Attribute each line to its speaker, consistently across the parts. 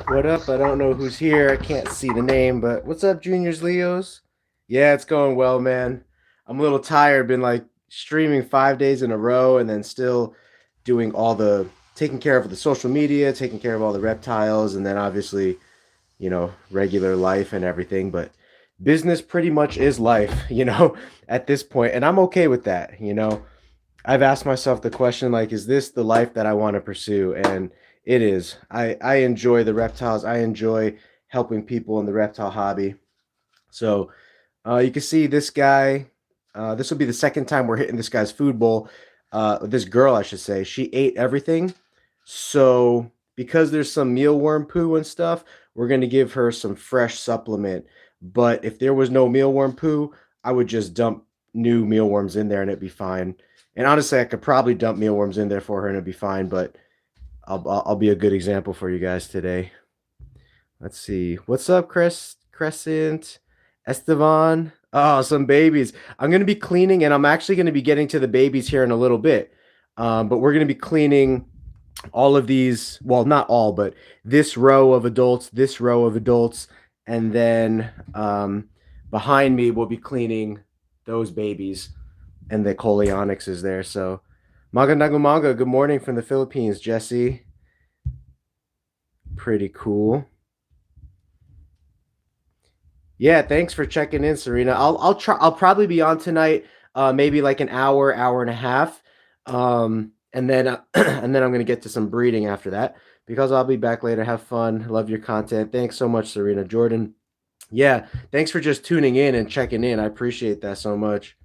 Speaker 1: What up? I don't know who's here. I can't see the name, but what's up, Juniors Leos? Yeah, it's going well, man. I'm a little tired. Been like streaming 5 days in a row and then still doing all the taking care of the social media, taking care of all the reptiles, and then obviously, regular life and everything. But business pretty much is life, at this point, and I'm okay with that. I've asked myself the question like, is this the life that I want to pursue? And it is. I enjoy the reptiles. I enjoy helping people in the reptile hobby. So you can see this guy. This will be the second time we're hitting this guy's food bowl. This girl, I should say, she ate everything. So because there's some mealworm poo and stuff, we're going to give her some fresh supplement. But if there was no mealworm poo, I would just dump new mealworms in there and it'd be fine. And honestly, I could probably dump mealworms in there for her and it'd be fine. But I'll be a good example for you guys today. Let's see. What's up, Crescent? Estevan? Oh, some babies. I'm going to be cleaning, and I'm actually going to be getting to the babies here in a little bit. But we're going to be cleaning all of these. Well, not all, but this row of adults, this row of adults. And then behind me, we'll be cleaning those babies. And the Coleonyx is there. So, Maga Nagumaga, good morning from the Philippines, Jesse. Pretty cool. Yeah, thanks for checking in, Serena. I'll probably be on tonight, maybe like an hour and a half. And then and then I'm gonna get to some breeding after that because I'll be back later. Have fun. Love your content. Thanks so much, Serena. Jordan. Yeah, thanks for just tuning in and checking in. I appreciate that so much.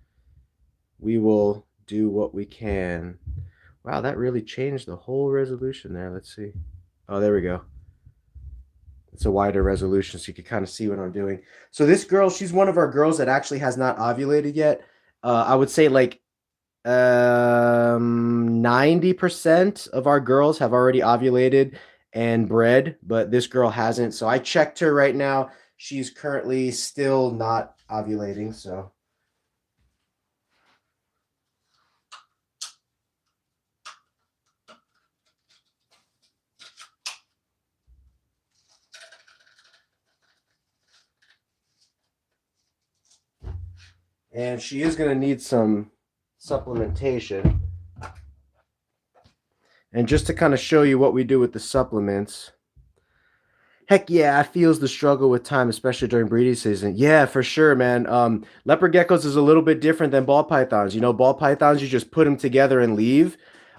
Speaker 1: We will do what we can. Wow, that really changed the whole resolution there. Let's see. Oh, there we go. It's a wider resolution so you can kind of see what I'm doing. So this girl, she's one of our girls that actually has not ovulated yet. I would say like 90% of our girls have already ovulated and bred, but this girl hasn't. So I checked her right now. She's currently still not ovulating, so and she is going to need some supplementation. And just to kind of show you what we do with the supplements, heck yeah, I feels the struggle with time, especially during breeding season. Yeah, for sure, man. Leopard geckos is a little bit different than ball pythons. Ball pythons, you just put them together and leave.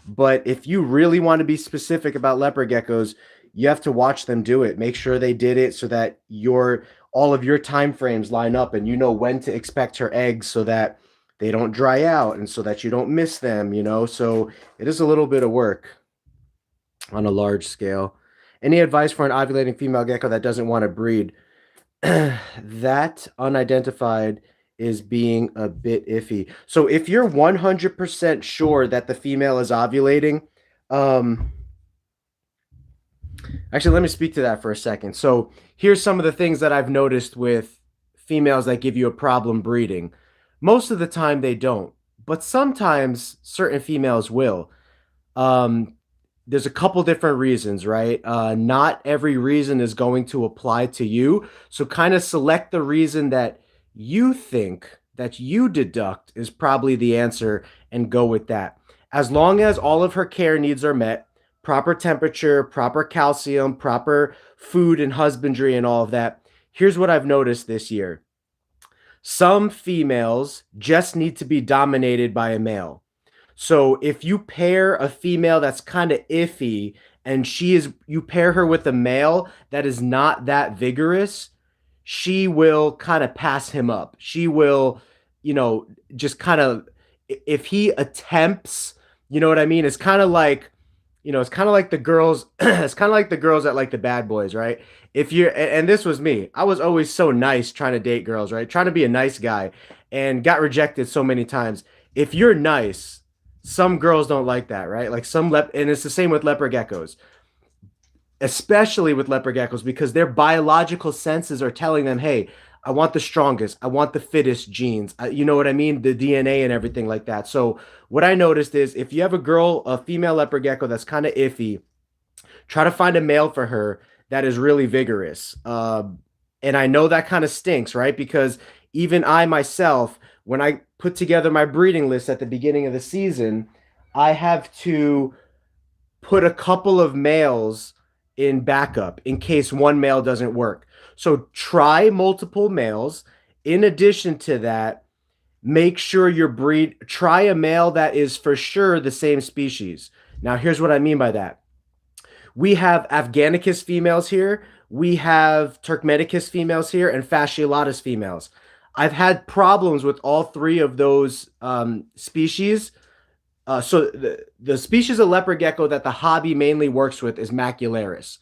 Speaker 1: But if you really want to be specific about leopard geckos, you have to watch them do it. Make sure they did it so that all of your time frames line up and you know when to expect her eggs so that they don't dry out and so that you don't miss them. So it is a little bit of work on a large scale. Any advice for an ovulating female gecko that doesn't want to breed? That unidentified is being a bit iffy. So if you're 100% sure that the female is ovulating, actually, let me speak to that for a second. So here's some of the things that I've noticed with females that give you a problem breeding. Most of the time they don't, but sometimes certain females will. There's a couple different reasons, right? Not every reason is going to apply to you. So kind of select the reason that you think that you deduct is probably the answer and go with that. As long as all of her care needs are met, proper temperature, proper calcium, proper food and husbandry and all of that. Here's what I've noticed this year. Some females just need to be dominated by a male. So if you pair a female that's kind of iffy and you pair her with a male that is not that vigorous, she will kind of pass him up. She will, just kind of, if he attempts, you know what I mean? It's kind of like, it's kind of like the girls, it's kind of like the girls that like the bad boys, right? If you're, and this was me, I was always so nice trying to date girls, right? Trying to be a nice guy and got rejected so many times. If you're nice, some girls don't like that, right? Like and it's the same with leopard geckos, especially with leopard geckos, because their biological senses are telling them, hey, I want the strongest, I want the fittest genes. You know what I mean? The DNA and everything like that. So what I noticed is if you have a female leopard gecko that's kind of iffy, try to find a male for her that is really vigorous. And I know that kind of stinks, right? Because even I myself, when I put together my breeding list at the beginning of the season, I have to put a couple of males in backup in case one male doesn't work. So try multiple males. In addition to that, make sure try a male that is for sure the same species. Now, here's what I mean by that. We have Afghanicus females here, we have Turkmenicus females here, and Fasciolatus females. I've had problems with all three of those species. So the species of leopard gecko that the hobby mainly works with is Macularis.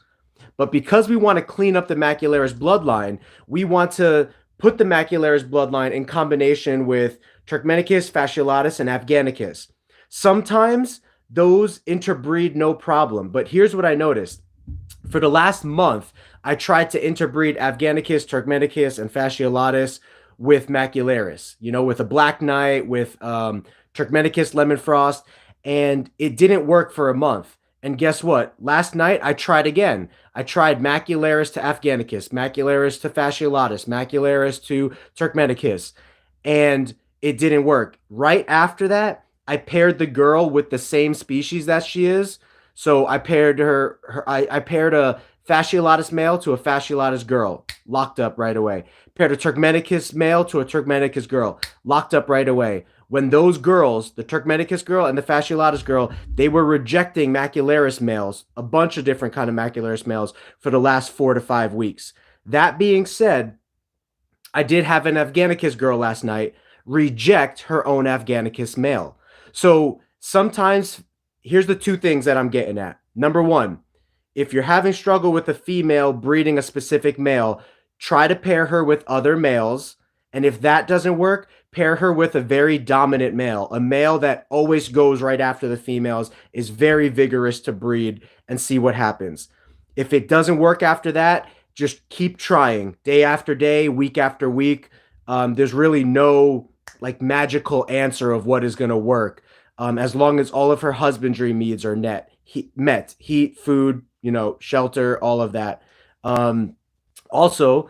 Speaker 1: But because we want to clean up the Macularis bloodline, we want to put the Macularis bloodline in combination with Turkmenicus, Fasciolatus, and Afghanicus. Sometimes those interbreed no problem. But here's what I noticed. For the last month, I tried to interbreed Afghanicus, Turkmenicus, and Fasciolatus with Macularis. You know, with a Black Knight, with Turkmenicus Lemon Frost, and it didn't work for a month. And guess what? Last night I tried again. I tried Macularis to Afghanicus, Macularis to Fasciolatus, Macularis to Turkmenicus, and it didn't work. Right after that, I paired the girl with the same species that she is. So I paired I paired a Fasciolatus male to a Fasciolatus girl, locked up right away. Paired a Turkmenicus male to a Turkmenicus girl, locked up right away. When those girls, the Turkmenicus girl and the Fasciolatus girl, they were rejecting Macularis males, a bunch of different kind of Macularis males for the last 4 to 5 weeks. That being said, I did have an Afghanicus girl last night reject her own Afghanicus male. So sometimes, here's the two things that I'm getting at. Number one, if you're having struggle with a female breeding a specific male, try to pair her with other males. And if that doesn't work, pair her with a very dominant male, a male that always goes right after the females, is very vigorous to breed, and see what happens. If it doesn't work after that, just keep trying day after day, week after week. There's really no like magical answer of what is going to work, as long as all of her husbandry needs are met, heat, food, you know, shelter, all of that. Also,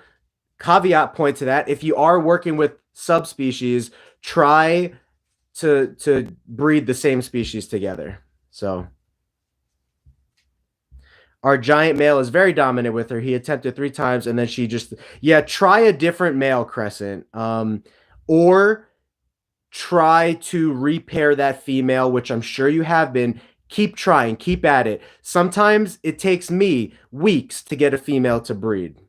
Speaker 1: caveat point to that, if you are working with subspecies, try to breed the same species together. So our giant male is very dominant with her. He attempted 3 times and then she just, yeah, try a different male, Crescent. Or try to repair that female, which I'm sure you have been. Keep trying, keep at it. Sometimes it takes me weeks to get a female to breed.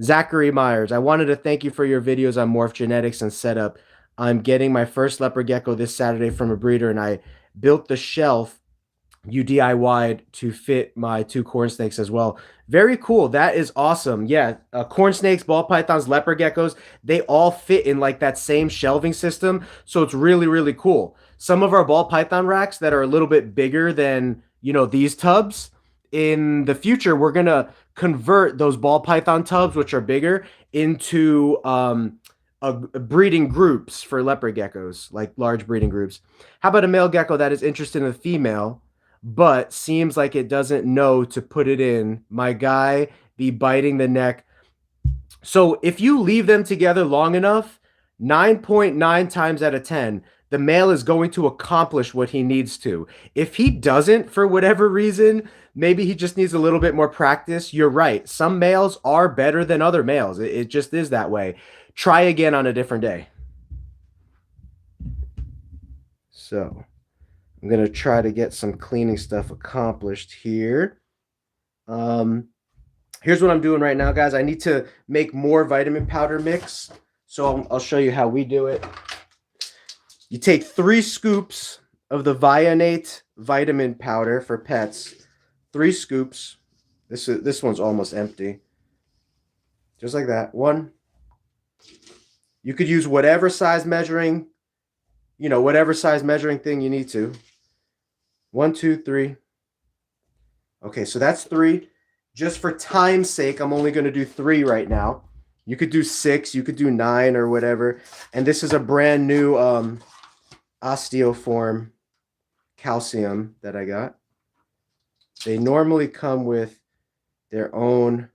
Speaker 1: Zachary Myers, I wanted to thank you for your videos on morph genetics and setup. I'm getting my first leopard gecko this Saturday from a breeder, and I built the shelf you DIY'd to fit my 2 corn snakes as well. Very cool. That is awesome. Yeah, corn snakes, ball pythons, leopard geckos, they all fit in like that same shelving system. So it's really, really cool. Some of our ball python racks that are a little bit bigger than, you know, these tubs, in the future, we're going to convert those ball python tubs, which are bigger, into breeding groups for leopard geckos, like large breeding groups. How about a male gecko that is interested in a female, but seems like it doesn't know to put it in? My guy be biting the neck. So if you leave them together long enough, 9.9 times out of 10, the male is going to accomplish what he needs to. If he doesn't, for whatever reason, maybe he just needs a little bit more practice. You're right. Some males are better than other males. It just is that way. Try again on a different day. So I'm going to try to get some cleaning stuff accomplished here. Here's what I'm doing right now, guys. I need to make more vitamin powder mix. So I'll show you how we do it. You take 3 scoops of the Vionate vitamin powder for pets. 3 scoops. This one's almost empty. Just like that. 1. You could use whatever size measuring, whatever size measuring thing you need to. 1, 2, 3. Okay, so that's 3. Just for time's sake, I'm only going to do 3 right now. You could do 6, you could do 9 or whatever. And this is a brand new osteoform calcium that I got. They normally come with their own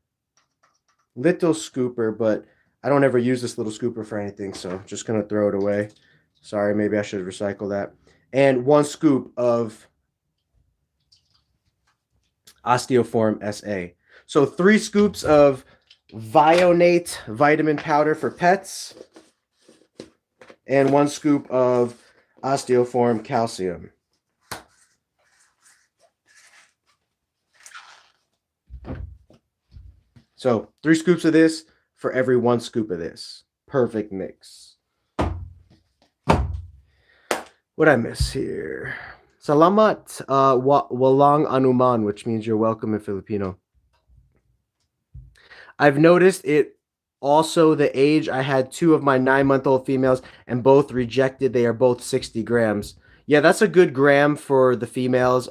Speaker 1: little scooper, but I don't ever use this little scooper for anything, so I'm just gonna throw it away. Sorry, maybe I should recycle that. And 1 scoop of Osteoform SA. So 3 scoops of Vionate vitamin powder for pets and 1 scoop of Osteoform calcium. So 3 scoops of this for every 1 scoop of this. Perfect mix. What I miss here? Salamat walang anuman, which means you're welcome in Filipino. I've noticed it also the age. I had 2 of my 9-month-old females and both rejected. They are both 60 grams. Yeah, that's a good gram for the females.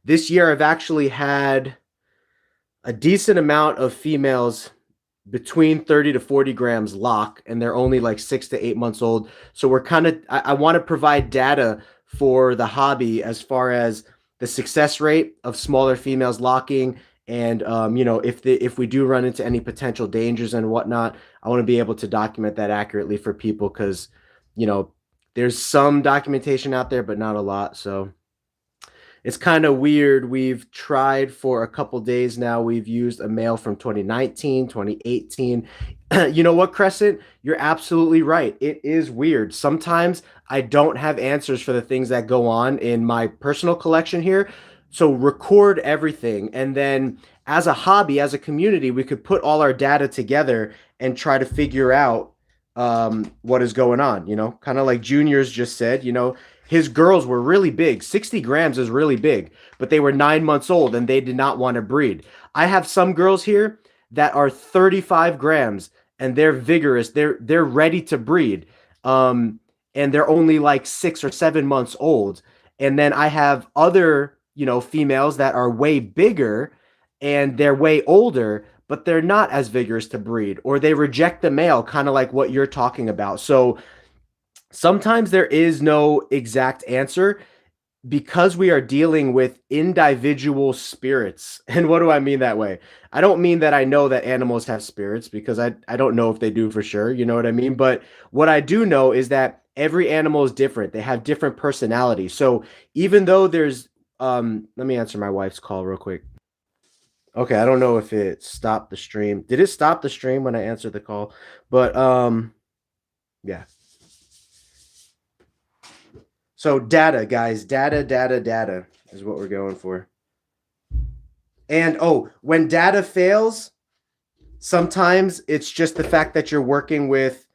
Speaker 1: This year I've actually had a decent amount of females between 30 to 40 grams lock, and they're only like 6 to 8 months old. So we're kind of, I want to provide data for the hobby as far as the success rate of smaller females locking. And, you know, if we do run into any potential dangers and whatnot, I want to be able to document that accurately for people because, you know, there's some documentation out there, but not a lot. So it's kind of weird. We've tried for a couple days now. We've used a male from 2019, 2018. You know what, Crescent? You're absolutely right. It is weird. Sometimes I don't have answers for the things that go on in my personal collection here. So record everything. And then as a hobby, as a community, we could put all our data together and try to figure out what is going on, you know, kind of like Junior's just said, you know, his girls were really big. 60 grams is really big, but they were 9 months old and they did not want to breed. I have some girls here that are 35 grams and they're vigorous. They're ready to breed. And they're only like 6 or 7 months old. And then I have other, you know, females that are way bigger and they're way older, but they're not as vigorous to breed, or they reject the male, kind of like what you're talking about. So sometimes there is no exact answer because we are dealing with individual spirits. And what do I mean that way? I don't mean that I know that animals have spirits because I don't know if they do for sure. You know what I mean? But what I do know is that every animal is different. They have different personalities. So even though there's, let me answer my wife's call real quick. Okay, I don't know if it stopped the stream. Did it stop the stream when I answered the call? But yeah. So data, guys, data is what we're going for. And oh, when data fails, sometimes it's just the fact that you're working with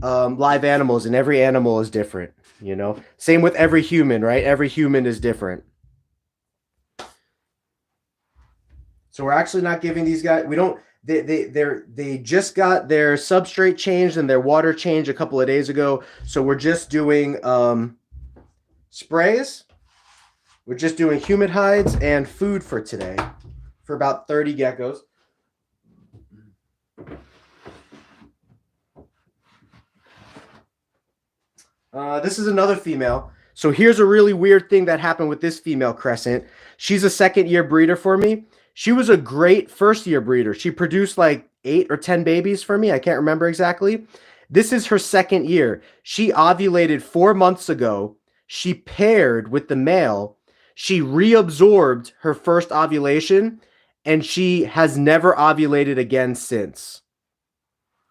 Speaker 1: live animals, and every animal is different, you know? Same with every human, right? Every human is different. So we're actually not giving these guys, we don't, they just got their substrate changed and their water changed a couple of days ago. So we're just doing sprays. We're just doing humid hides and food for today for about 30 geckos. This is another female. So here's a really weird thing that happened with this female Crescent. She's a 2nd-year breeder for me. She was a great 1st-year breeder. She produced like 8 or 10 babies for me. I can't remember exactly. This is her 2nd year. She ovulated 4 months ago. She paired with the male. She reabsorbed her first ovulation, and she has never ovulated again since.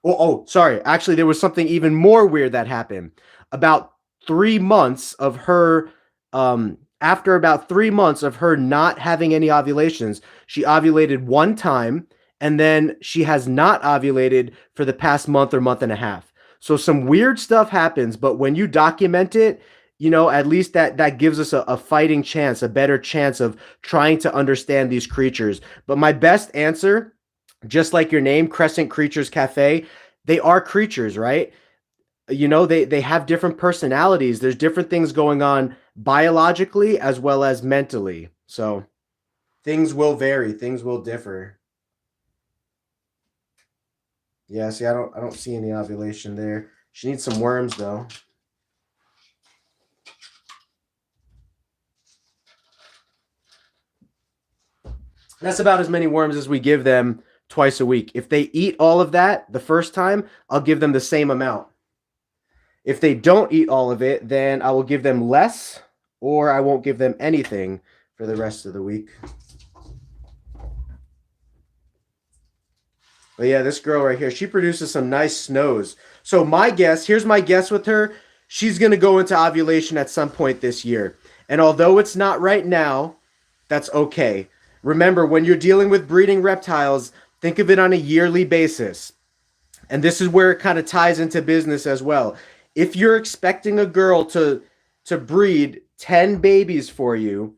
Speaker 1: Oh, sorry. Actually, there was something even more weird that happened. About 3 months of her, after about 3 months of her not having any ovulations, she ovulated 1 time, and then she has not ovulated for the past month or month and a half. So some weird stuff happens, but when you document it, you know, at least that gives us a fighting chance, a better chance of trying to understand these creatures. But my best answer, just like your name, Crescent Creatures Cafe, they are creatures, right? You know, they have different personalities. There's different things going on biologically as well as mentally. So things will vary, things will differ. Yeah, see, I don't see any ovulation there. She needs some worms though. That's about as many worms as we give them twice a week. If they eat all of that the first time, I'll give them the same amount. If they don't eat all of it, then I will give them less, or I won't give them anything for the rest of the week. But yeah, this girl right here, she produces some nice snows. So my guess, here's my guess with her, she's going to go into ovulation at some point this year. And although it's not right now, that's okay. Remember, when you're dealing with breeding reptiles, think of it on a yearly basis. And this is where it kind of ties into business as well. If you're expecting a girl to breed 10 babies for you,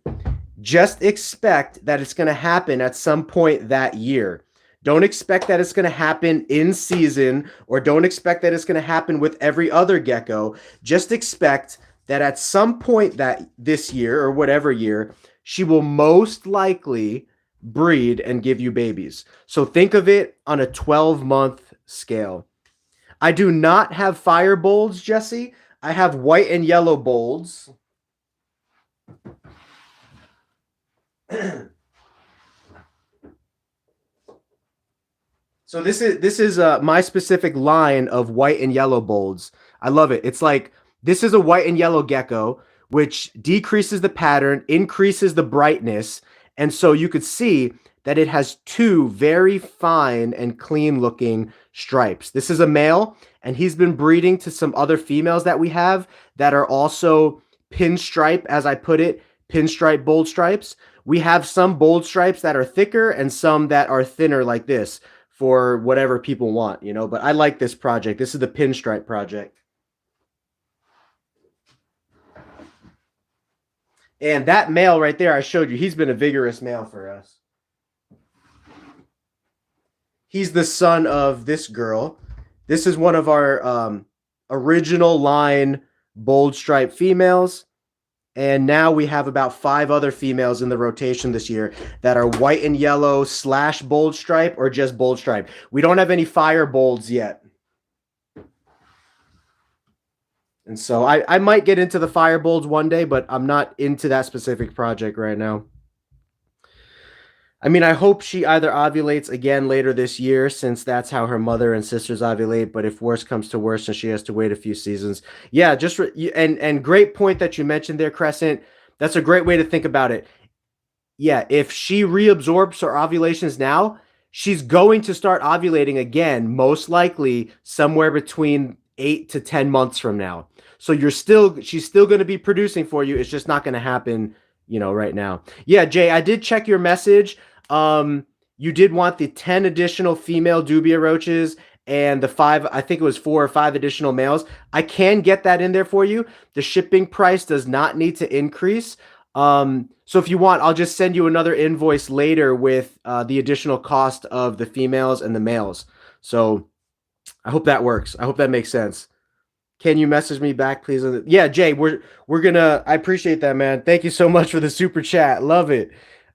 Speaker 1: just expect that it's going to happen at some point that year. Don't expect that it's going to happen in season, or don't expect that it's going to happen with every other gecko. Just expect that at some point that this year or whatever year, she will most likely breed and give you babies. So think of it on a 12-month scale. I do not have fire bolds, Jesse. I have white and yellow bolds. So this is my specific line of white and yellow bolds. I love it. It's like, this is a white and yellow gecko, which decreases the pattern, increases the brightness, and so you could see that it has two very fine and clean looking stripes. This is a male, and he's been breeding to some other females that we have that are also pinstripe, as I put it, pinstripe bold stripes. We have some bold stripes that are thicker and some that are thinner like this, for whatever people want, you know, but I like this project. This is the pinstripe project. And that male right there, I showed you, he's been a vigorous male for us. He's the son of this girl. This is one of our original line bold stripe females. And now we have about 5 other females in the rotation this year that are white and yellow / bold stripe or just bold stripe. We don't have any fire bolds yet. And so I might get into the fire bolds one day, but I'm not into that specific project right now. I mean, I hope she either ovulates again later this year, since that's how her mother and sisters ovulate. But if worse comes to worse and she has to wait a few seasons, yeah, and great point that you mentioned there, Crescent. That's a great way to think about it. Yeah, if she reabsorbs her ovulations now, she's going to start ovulating again, most likely somewhere between 8 to 10 months from now. So she's still going to be producing for you. It's just not going to happen, you know, right now. Yeah, Jay, I did check your message. You did want the 10 additional female dubia roaches and the 5, I think it was 4 or 5 additional males. I can get that in there for you. The shipping price does not need to increase. So if you want, I'll just send you another invoice later with the additional cost of the females and the males. So I hope that works. I hope that makes sense. Can you message me back, please? Yeah, Jay, we're gonna. I appreciate that, man. Thank you so much for the super chat. Love it.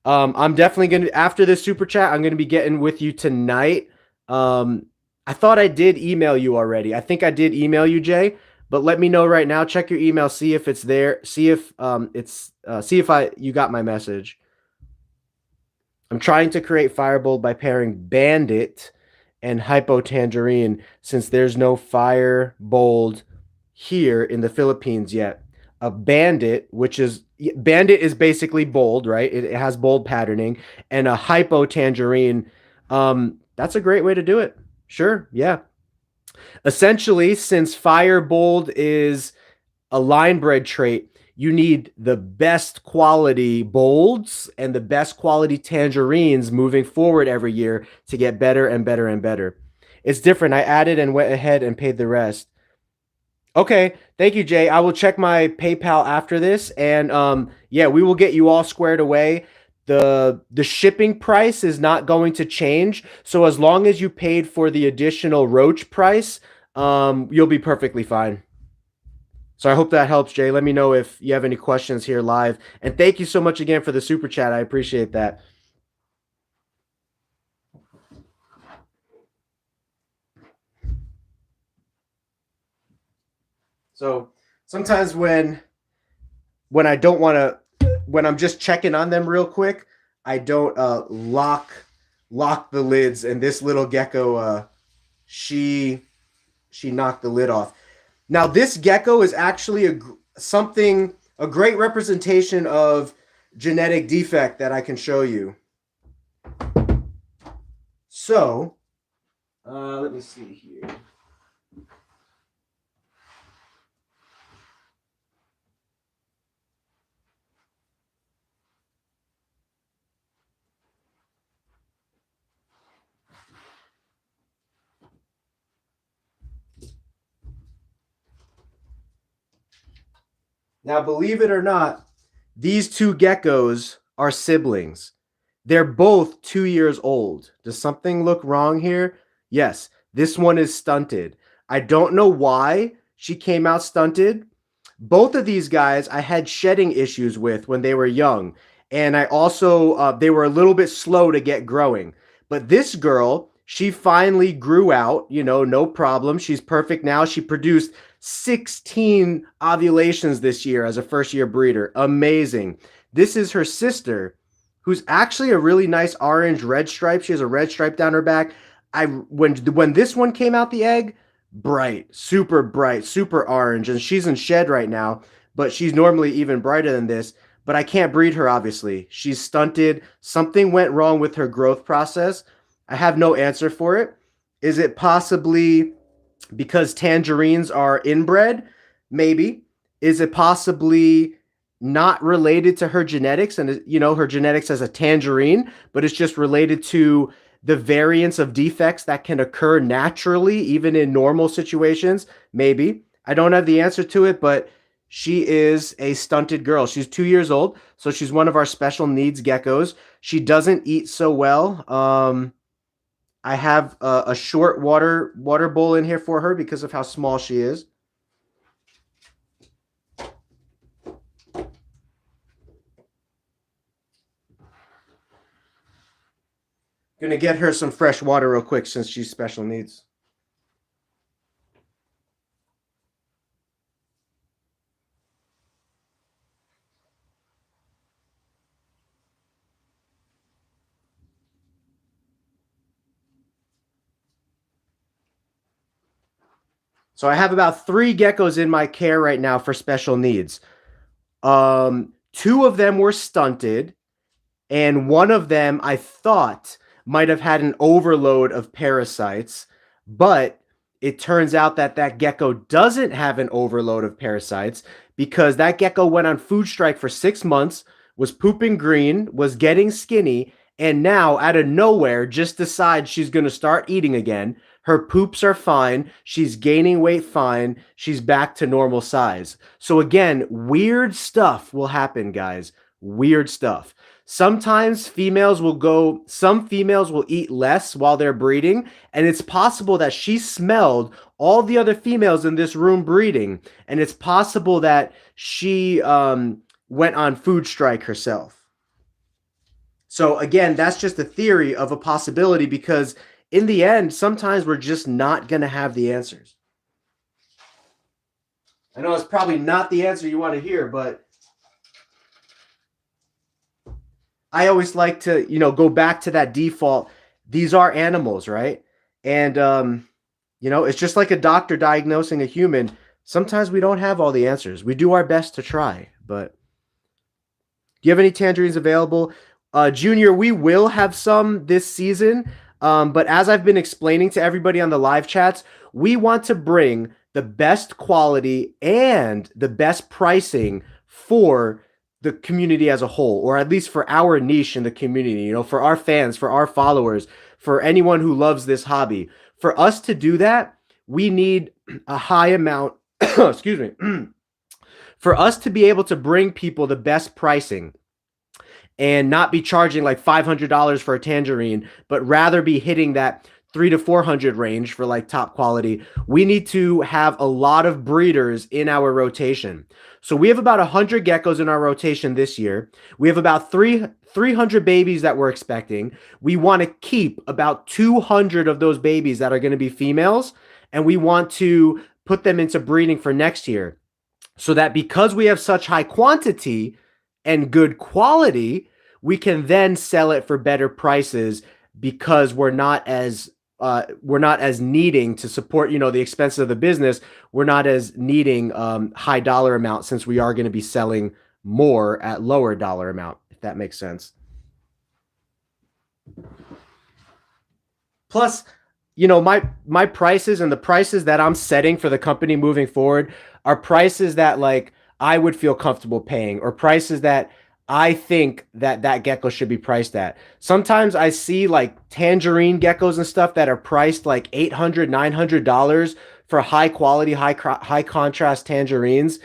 Speaker 1: I'm definitely gonna, after this super chat, I'm gonna be getting with you tonight. I thought I did email you already. I think I did email you, Jay. But let me know right now. Check your email. See if it's there. See if you got my message. I'm trying to create Firebolt by pairing Bandit and Hypo Tangerine, since there's no Firebolt here in the Philippines yet. A Bandit, Bandit is basically bold, right? It has bold patterning, and a Hypo Tangerine. That's a great way to do it. Sure, yeah. Essentially, since Firebolt is a line bred trait, you need the best quality bolds and the best quality tangerines moving forward every year to get better and better and better. It's different. I added and went ahead and paid the rest. Okay, thank you, Jay. I will check my PayPal after this, and yeah, we will get you all squared away. The shipping price is not going to change, so as long as you paid for the additional roach price, you'll be perfectly fine. So I hope that helps, Jay. Let me know if you have any questions here live. And thank you so much again for the super chat. I appreciate that. So sometimes when I don't want to, when I'm just checking on them real quick, I don't lock the lids, and this little gecko she knocked the lid off. Now this gecko is actually a great representation of genetic defect that I can show you. So let me see here. Now, believe it or not, these two geckos are siblings. They're both 2 years old. Does something look wrong here? Yes, this one is stunted. I don't know why she came out stunted. Both of these guys I had shedding issues with when they were young. And I also, they were a little bit slow to get growing. But this girl, she finally grew out, you know, no problem. She's perfect now. She produced 16 ovulations this year as a first-year breeder. Amazing. This is her sister, who's actually a really nice orange-red stripe. She has a red stripe down her back. When this one came out the egg, bright, super orange, and she's in shed right now, but she's normally even brighter than this. But I can't breed her, obviously. She's stunted. Something went wrong with her growth process. I have no answer for it. Is it possibly because tangerines are inbred? Maybe. Is it possibly not related to her genetics and, you know, her genetics as a tangerine, but it's just related to the variants of defects that can occur naturally, even in normal situations? Maybe. I don't have the answer to it, but she is a stunted girl. She's 2 years old, so she's one of our special needs geckos. She doesn't eat so well. I have a short water bowl in here for her because of how small she is. Gonna get her some fresh water real quick since she's special needs. So I have about 3 geckos in my care right now for special needs. 2 of them were stunted, and one of them I thought might have had an overload of parasites, but it turns out that that gecko doesn't have an overload of parasites because that gecko went on food strike for 6 months, was pooping green, was getting skinny, and now out of nowhere just decides she's going to start eating again. Her poops are fine. She's gaining weight fine. She's back to normal size. So again, weird stuff will happen, guys. Weird stuff. Sometimes some females will eat less while they're breeding, and it's possible that she smelled all the other females in this room breeding, and it's possible that she went on food strike herself. So again, that's just a theory of a possibility because in the end, sometimes we're just not going to have the answers. I know it's probably not the answer you want to hear, but I always like to, you know, go back to that default. These are animals, right? And, you know, it's just like a doctor diagnosing a human. Sometimes we don't have all the answers. We do our best to try, but do you have any tangerines available? Junior, we will have some this season. But as I've been explaining to everybody on the live chats, we want to bring the best quality and the best pricing for the community as a whole, or at least for our niche in the community, you know, for our fans, for our followers, for anyone who loves this hobby. For us to do that, we need a high amount, excuse me, for us to be able to bring people the best pricing and not be charging like $500 for a tangerine, but rather be hitting that $300 to $400 range for like top quality, we need to have a lot of breeders in our rotation. So we have about 100 geckos in our rotation this year. We have about 300 babies that we're expecting. We want to keep about 200 of those babies that are going to be females, and we want to put them into breeding for next year. So that because we have such high quantity and good quality, we can then sell it for better prices because we're not as needing to support, you know, the expenses of the business. We're not as needing high dollar amount since we are going to be selling more at lower dollar amount, if that makes sense. Plus, you know, my prices and the prices that I'm setting for the company moving forward are prices that like I would feel comfortable paying, or prices that I think that that gecko should be priced at. Sometimes I see like tangerine geckos and stuff that are priced like $800, $900 for high quality, high contrast tangerines.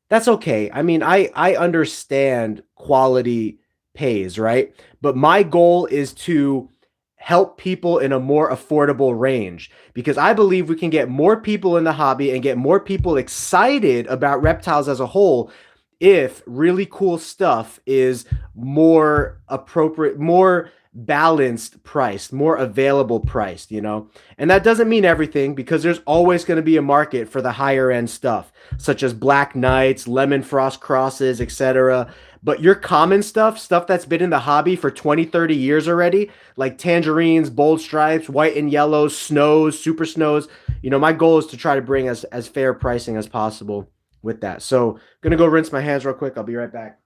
Speaker 1: That's okay. I mean, I understand quality pays, right? But my goal is to help people in a more affordable range, because I believe we can get more people in the hobby and get more people excited about reptiles as a whole if really cool stuff is more appropriate, more balanced priced, more available priced, you know? And that doesn't mean everything, because there's always going to be a market for the higher end stuff, such as black knights, lemon frost crosses, etc. But your common stuff that's been in the hobby for 20, 30 years already, like tangerines, bold stripes, white and yellows, snows, super snows, you know, my goal is to try to bring as fair pricing as possible with that. So I'm going to go rinse my hands real quick. I'll be right back.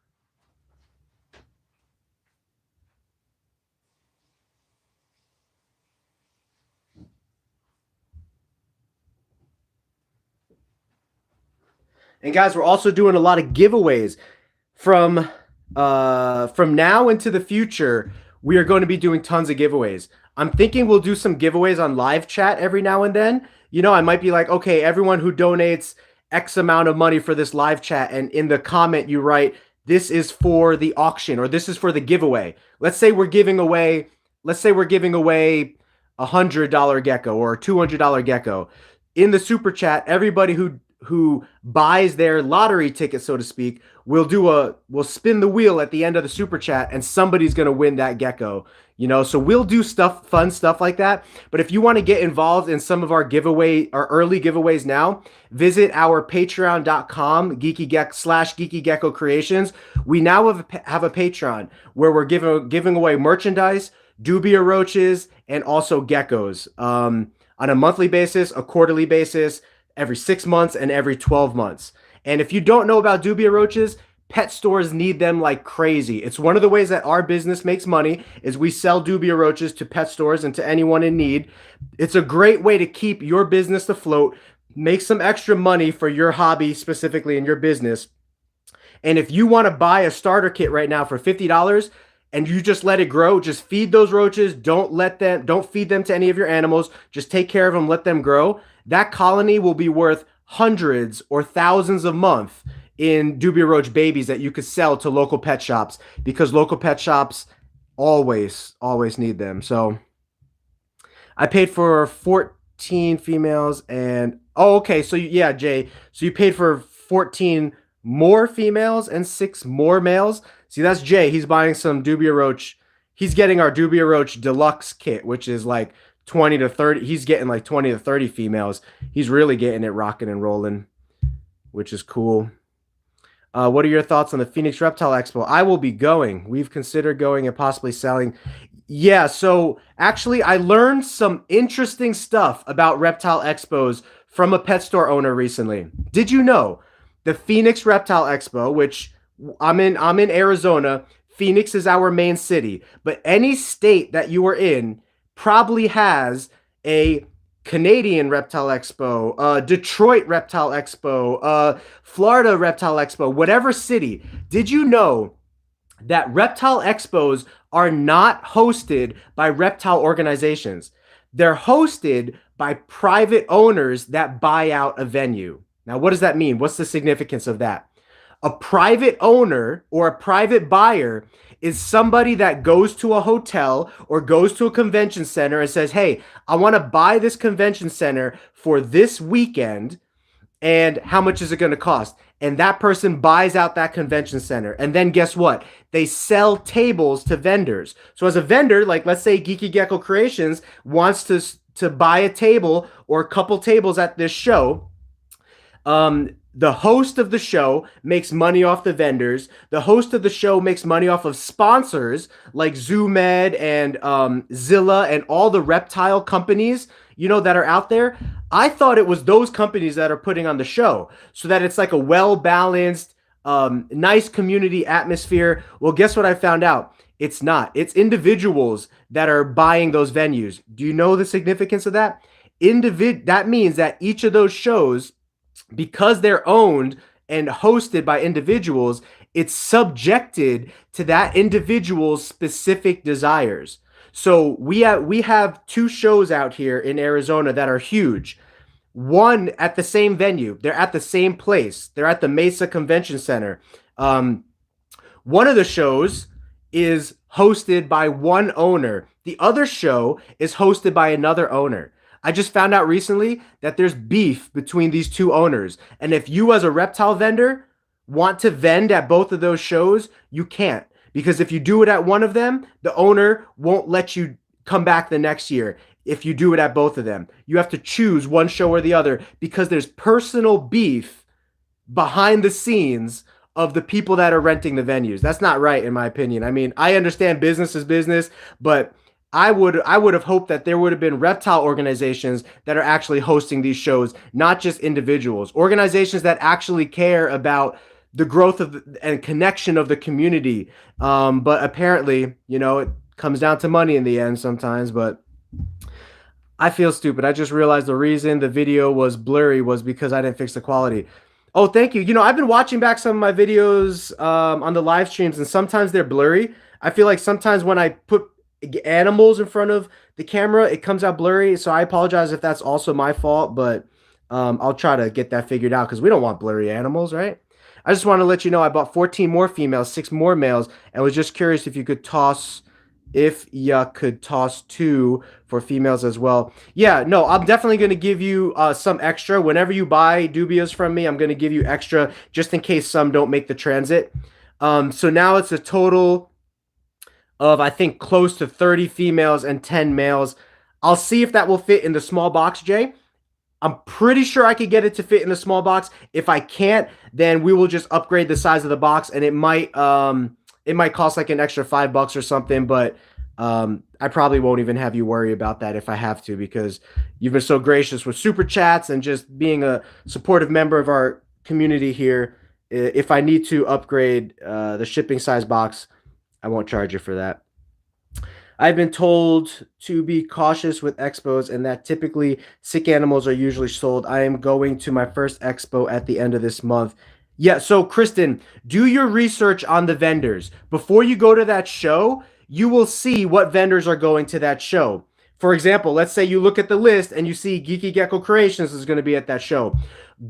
Speaker 1: And guys, we're also doing a lot of giveaways from now into the future. We are going to be doing tons of giveaways. I'm thinking we'll do some giveaways on live chat every now and then. You know, I might be like, okay, everyone who donates X amount of money for this live chat, and in the comment you write, this is for the auction, or this is for the giveaway. Let's say we're giving away $100 gecko or $200 gecko. In the super chat, everybody who buys their lottery ticket, so to speak, we'll spin the wheel at the end of the super chat, and somebody's gonna win that gecko. You know, so we'll do fun stuff like that. But if you want to get involved in some of our early giveaways now, visit our patreon.com /GeekyGeckoCreations. We now have a Patreon where we're giving away merchandise, dubia roaches, and also geckos on a monthly basis, a quarterly basis, every 6 months, and every 12 months. And if you don't know about dubia roaches, pet stores need them like crazy. It's one of the ways that our business makes money, is we sell dubia roaches to pet stores and to anyone in need. It's a great way to keep your business afloat, make some extra money for your hobby specifically in your business. And if you want to buy a starter kit right now for $50 and you just let it grow, just feed those roaches, don't feed them to any of your animals, just take care of them, let them grow. That colony will be worth hundreds or thousands a month in dubia roach babies that you could sell to local pet shops, because local pet shops always need them. So I paid for 14 females and okay, so yeah, Jay, so you paid for 14 more females and 6 more males. See, that's Jay. He's buying some dubia roach. He's getting our dubia roach deluxe kit, which is like 20 to 30. He's getting like 20 to 30 females. He's really getting it rocking and rolling, which is cool. What are your thoughts on the Phoenix Reptile Expo? I will be going. We've considered going and possibly selling. Yeah, so actually I learned some interesting stuff about reptile expos from a pet store owner recently. Did you know the Phoenix Reptile Expo, which I'm in Arizona, Phoenix is our main city, but any state that you are in probably has a Canadian Reptile Expo, Detroit Reptile Expo, Florida Reptile Expo, whatever city. Did you know that reptile expos are not hosted by reptile organizations? They're hosted by private owners that buy out a venue. Now, what does that mean? What's the significance of that? A private owner or a private buyer is somebody that goes to a hotel or goes to a convention center and says, hey, I want to buy this convention center for this weekend, and how much is it going to cost? And that person buys out that convention center. And then guess what? They sell tables to vendors. So as a vendor, like let's say GeekyGeckoCreations wants to buy a table or a couple tables at this show, The host of the show makes money off the vendors. The host of the show makes money off of sponsors like ZooMed and Zilla and all the reptile companies, you know, that are out there. I thought it was those companies that are putting on the show so that it's like a well-balanced, nice community atmosphere. Well, guess what I found out? It's not. It's individuals that are buying those venues. Do you know the significance of that? That means that each of those shows, because they're owned and hosted by individuals, it's subjected to that individual's specific desires. So we have two shows out here in Arizona that are huge. One at the same venue. They're at the same place. They're at the Mesa Convention Center. One of the shows is hosted by one owner. The other show is hosted by another owner. I just found out recently that there's beef between these two owners. And if you as a reptile vendor want to vend at both of those shows, you can't. Because if you do it at one of them, the owner won't let you come back the next year. If you do it at both of them, you have to choose one show or the other because there's personal beef behind the scenes of the people that are renting the venues. That's not right, in my opinion. I mean, I understand business is business, but I would have hoped that there would have been reptile organizations that are actually hosting these shows, not just individuals. Organizations that actually care about the growth of and connection of the community. But apparently, you know, it comes down to money in the end sometimes. But I feel stupid. I just realized the reason the video was blurry was because I didn't fix the quality. Oh, thank you. You know, I've been watching back some of my videos on the live streams, and sometimes they're blurry. I feel like sometimes when I put animals in front of the camera, it comes out blurry. So I apologize if that's also my fault, but I'll try to get that figured out because we don't want blurry animals, right? I just want to let you know I bought 14 more females, 6 more males, and was just curious if you could toss 2 for females as well. Yeah, no, I'm definitely going to give you some extra. Whenever you buy dubias from me, I'm going to give you extra just in case some don't make the transit. So now it's a total of, I think, close to 30 females and 10 males. I'll see if that will fit in the small box, Jay. I'm pretty sure I could get it to fit in the small box. If I can't, then we will just upgrade the size of the box, and it might cost like an extra $5 or something, but I probably won't even have you worry about that if I have to, because you've been so gracious with super chats and just being a supportive member of our community here. If I need to upgrade the shipping size box, I won't charge you for that. I've been told to be cautious with expos and that typically sick animals are usually sold. I am going to my first expo at the end of this month. Yeah, so Kristen, do your research on the vendors. Before you go to that show, you will see what vendors are going to that show. For example, let's say you look at the list and you see GeekyGeckoCreations is going to be at that show.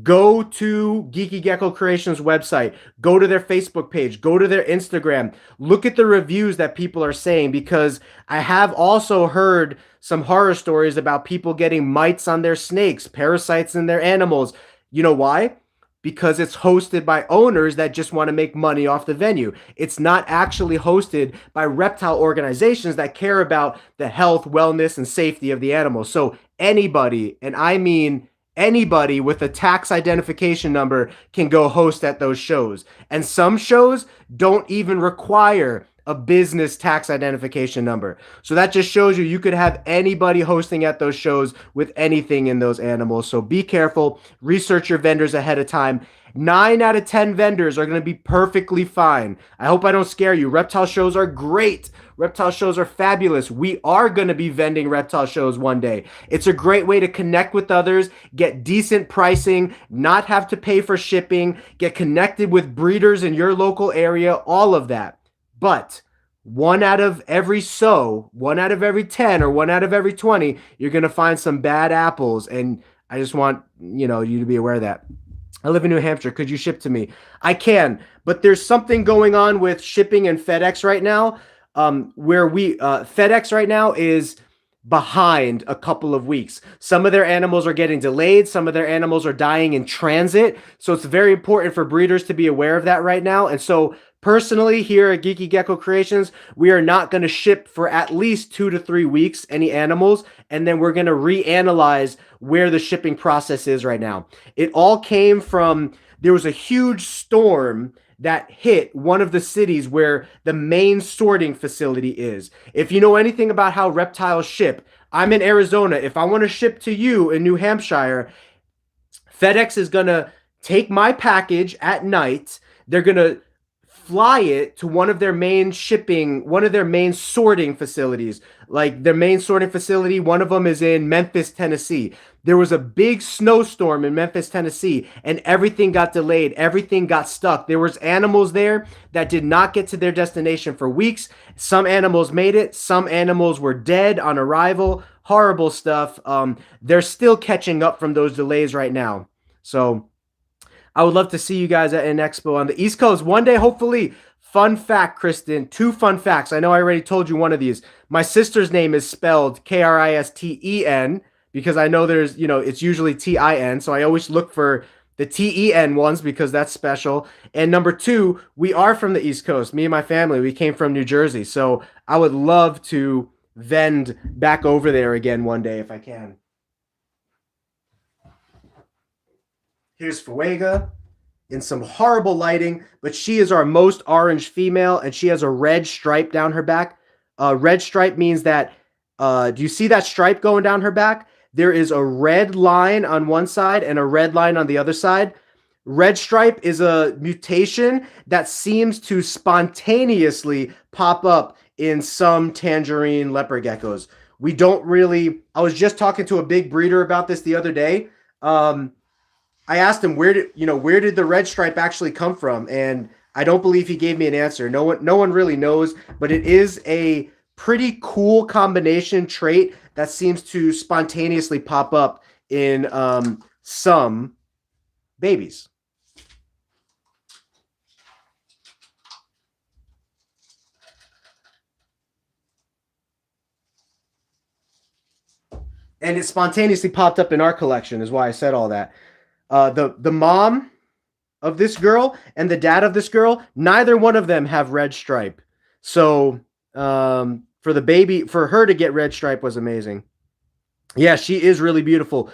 Speaker 1: Go to GeekyGeckoCreations website. Go to their Facebook page. Go to their Instagram. Look at the reviews that people are saying, because I have also heard some horror stories about people getting mites on their snakes, parasites in their animals. You know why? Because it's hosted by owners that just want to make money off the venue. It's not actually hosted by reptile organizations that care about the health, wellness, and safety of the animals. So anybody, and I mean anybody with a tax identification number, can go host at those shows. And some shows don't even require a business tax identification number. So that just shows you could have anybody hosting at those shows with anything in those animals. So be careful. Research your vendors ahead of time. 9 out of 10 vendors are going to be perfectly fine. I hope I don't scare you. Reptile shows are great. Reptile shows are fabulous. We are going to be vending reptile shows one day. It's a great way to connect with others, get decent pricing, not have to pay for shipping, get connected with breeders in your local area, all of that. But 1 out of every 1 out of every 10 or 1 out of every 20, you're going to find some bad apples. And I just want, you to be aware of that. I live in New Hampshire. Could you ship to me? I can, but there's something going on with shipping and FedEx right now, where FedEx right now is behind a couple of weeks. Some of their animals are getting delayed. Some of their animals are dying in transit. So it's very important for breeders to be aware of that right now. And so personally, here at Geeky Gecko Creations, we are not going to ship for at least 2 to 3 weeks any animals, and then we're going to reanalyze where the shipping process is right now. It all came from there was a huge storm that hit one of the cities where the main sorting facility is. If you know anything about how reptiles ship, I'm in Arizona. If I want to ship to you in New Hampshire, FedEx is going to take my package at night. They're going to fly it to one of their main sorting facilities. Like their main sorting facility, one of them is in Memphis, Tennessee. There was a big snowstorm in Memphis, Tennessee, and everything got delayed. Everything got stuck. There was animals there that did not get to their destination for weeks. Some animals made it. Some animals were dead on arrival. Horrible stuff. They're still catching up from those delays right now. So I would love to see you guys at an expo on the East Coast one day, hopefully. Fun fact, Kristen. 2 fun facts. I know I already told you one of these. My sister's name is spelled Kristen because I know there's, it's usually Tin. So I always look for the Ten ones because that's special. And number 2, we are from the East Coast. Me and my family, we came from New Jersey. So I would love to vend back over there again one day if I can. Here's Fuega in some horrible lighting, but she is our most orange female, and she has a red stripe down her back. Red stripe means that, do you see that stripe going down her back? There is a red line on one side and a red line on the other side. Red stripe is a mutation that seems to spontaneously pop up in some tangerine leopard geckos. We don't really, I was just talking to a big breeder about this the other day. I asked him where did the red stripe actually come from, and I don't believe he gave me an answer. No one really knows, but it is a pretty cool combination trait that seems to spontaneously pop up in some babies. And it spontaneously popped up in our collection is why I said all that. The mom of this girl and the dad of this girl, neither one of them have red stripe. So for the baby, for her to get red stripe was amazing. Yeah, she is really beautiful.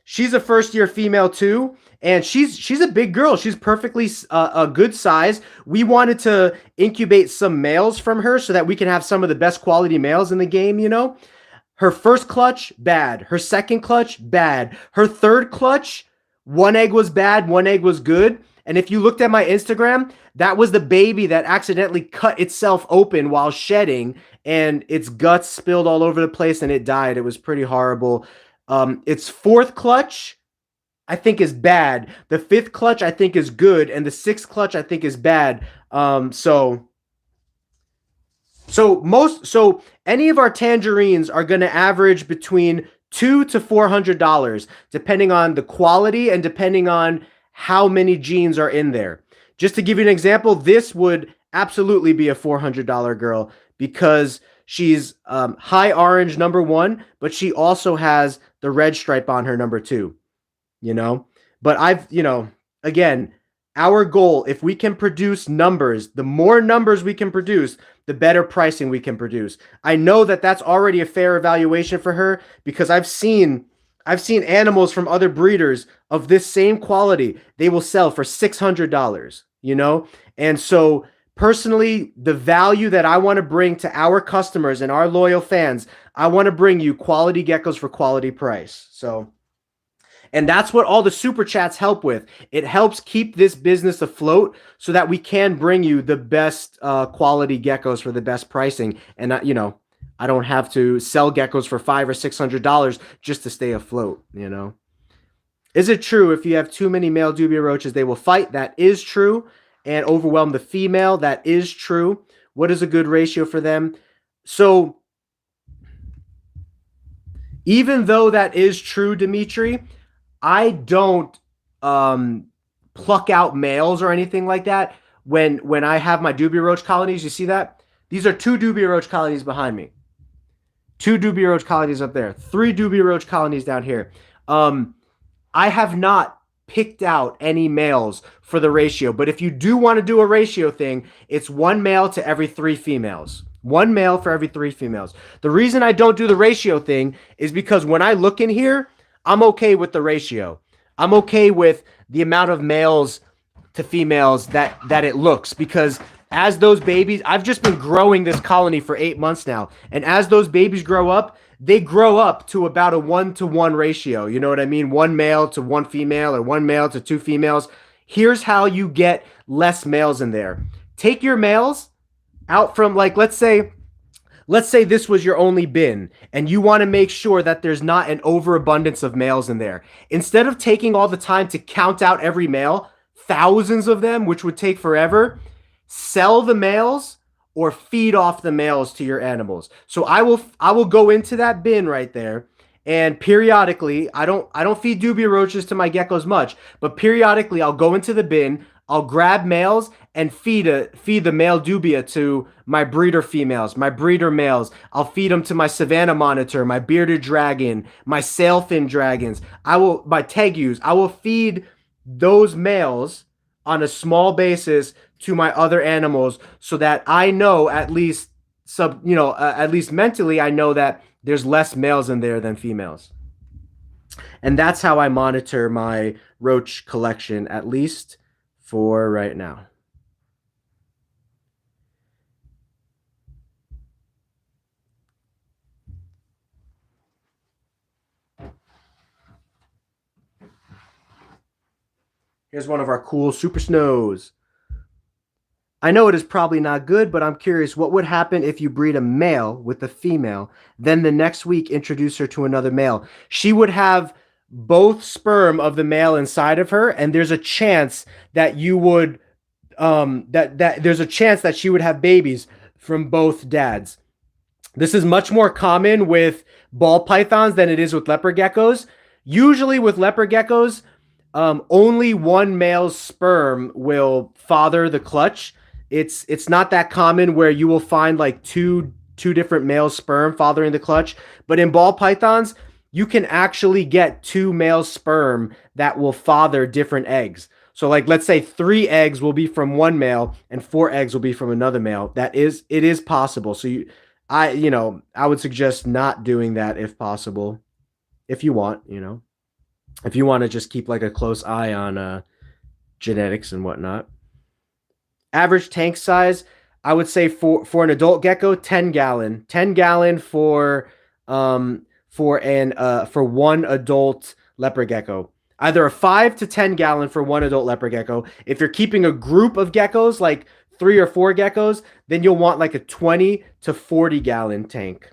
Speaker 1: She's a first-year female too, and she's a big girl. She's perfectly a good size. We wanted to incubate some males from her so that we can have some of the best quality males in the game, Her first clutch, bad. Her second clutch, bad. Her third clutch, 1 egg was bad, 1 egg was good. And if you looked at my Instagram, that was the baby that accidentally cut itself open while shedding, and its guts spilled all over the place and it died. It was pretty horrible. Its fourth clutch, I think, is bad. The fifth clutch, I think, is good. And the sixth clutch, I think, is bad. So any of our tangerines are going to average between $200 to $400, depending on the quality and depending on how many genes are in there. Just to give you an example, this would absolutely be a $400 girl because she's high orange, number 1, but she also has the red stripe on her, number 2, But again, our goal, if we can produce numbers, the more numbers we can produce, the better pricing we can produce. I know that that's already a fair evaluation for her because I've seen animals from other breeders of this same quality. They will sell for $600, And so personally, the value that I want to bring to our customers and our loyal fans, I want to bring you quality geckos for quality price. And that's what all the super chats help with. It helps keep this business afloat so that we can bring you the best quality geckos for the best pricing. And I don't have to sell geckos for $500 or $600 just to stay afloat. Is it true if you have too many male dubia roaches, they will fight? That is true, and overwhelm the female. That is true. What is a good ratio for them? So even though that is true, Dimitri, I don't pluck out males or anything like that when I have my dubia roach colonies. You see that? These are 2 dubia roach colonies behind me. 2 dubia roach colonies up there. 3 dubia roach colonies down here. I have not picked out any males for the ratio, but if you do want to do a ratio thing, it's 1 male to every 3 females. 1 male for every 3 females. The reason I don't do the ratio thing is because when I look in here, I'm okay with the ratio. I'm okay with the amount of males to females that it looks, because as those babies, I've just been growing this colony for 8 months now, and as those babies grow up, they grow up to about a 1-to-1 ratio. You know what I mean? One male to one female, or one male to two females. Here's how you get less males in there. Take your males out from, like, let's say this was your only bin and you want to make sure that there's not an overabundance of males in there. Instead of taking all the time to count out every male, thousands of them, which would take forever, sell the males or feed off the males to your animals. So I will go into that bin right there, and periodically, I don't feed dubia roaches to my geckos much, but periodically I'll go into the bin, I'll grab males and feed the male dubia to my breeder females, my breeder males. I'll feed them to my Savannah monitor, my bearded dragon, my sailfin dragons. My tegus. I will feed those males on a small basis to my other animals, so that I know, at least at least mentally, I know that there's less males in there than females. And that's how I monitor my roach collection, at least for right now. Here's one of our cool super snows. I know it is probably not good, but I'm curious, what would happen if you breed a male with a female, then the next week introduce her to another male? She would have both sperm of the male inside of her, and there's a chance that you would there's a chance that she would have babies from both dads. This is much more common with ball pythons than it is with leopard geckos. Usually with leopard geckos, only one male's sperm will father the clutch. It's not that common where you will find like two different male sperm fathering the clutch. But in ball pythons, you can actually get two male sperm that will father different eggs. So, like, let's say 3 eggs will be from one male and 4 eggs will be from another male. It is possible. So I would suggest not doing that if possible, if you want, if you want to just keep like a close eye on genetics and whatnot. Average tank size, I would say for an adult gecko, 10 gallon. 10 gallon for one adult leopard gecko. Either a 5 to 10 gallon for one adult leopard gecko. If you're keeping a group of geckos, like 3 or 4 geckos, then you'll want like a 20 to 40 gallon tank.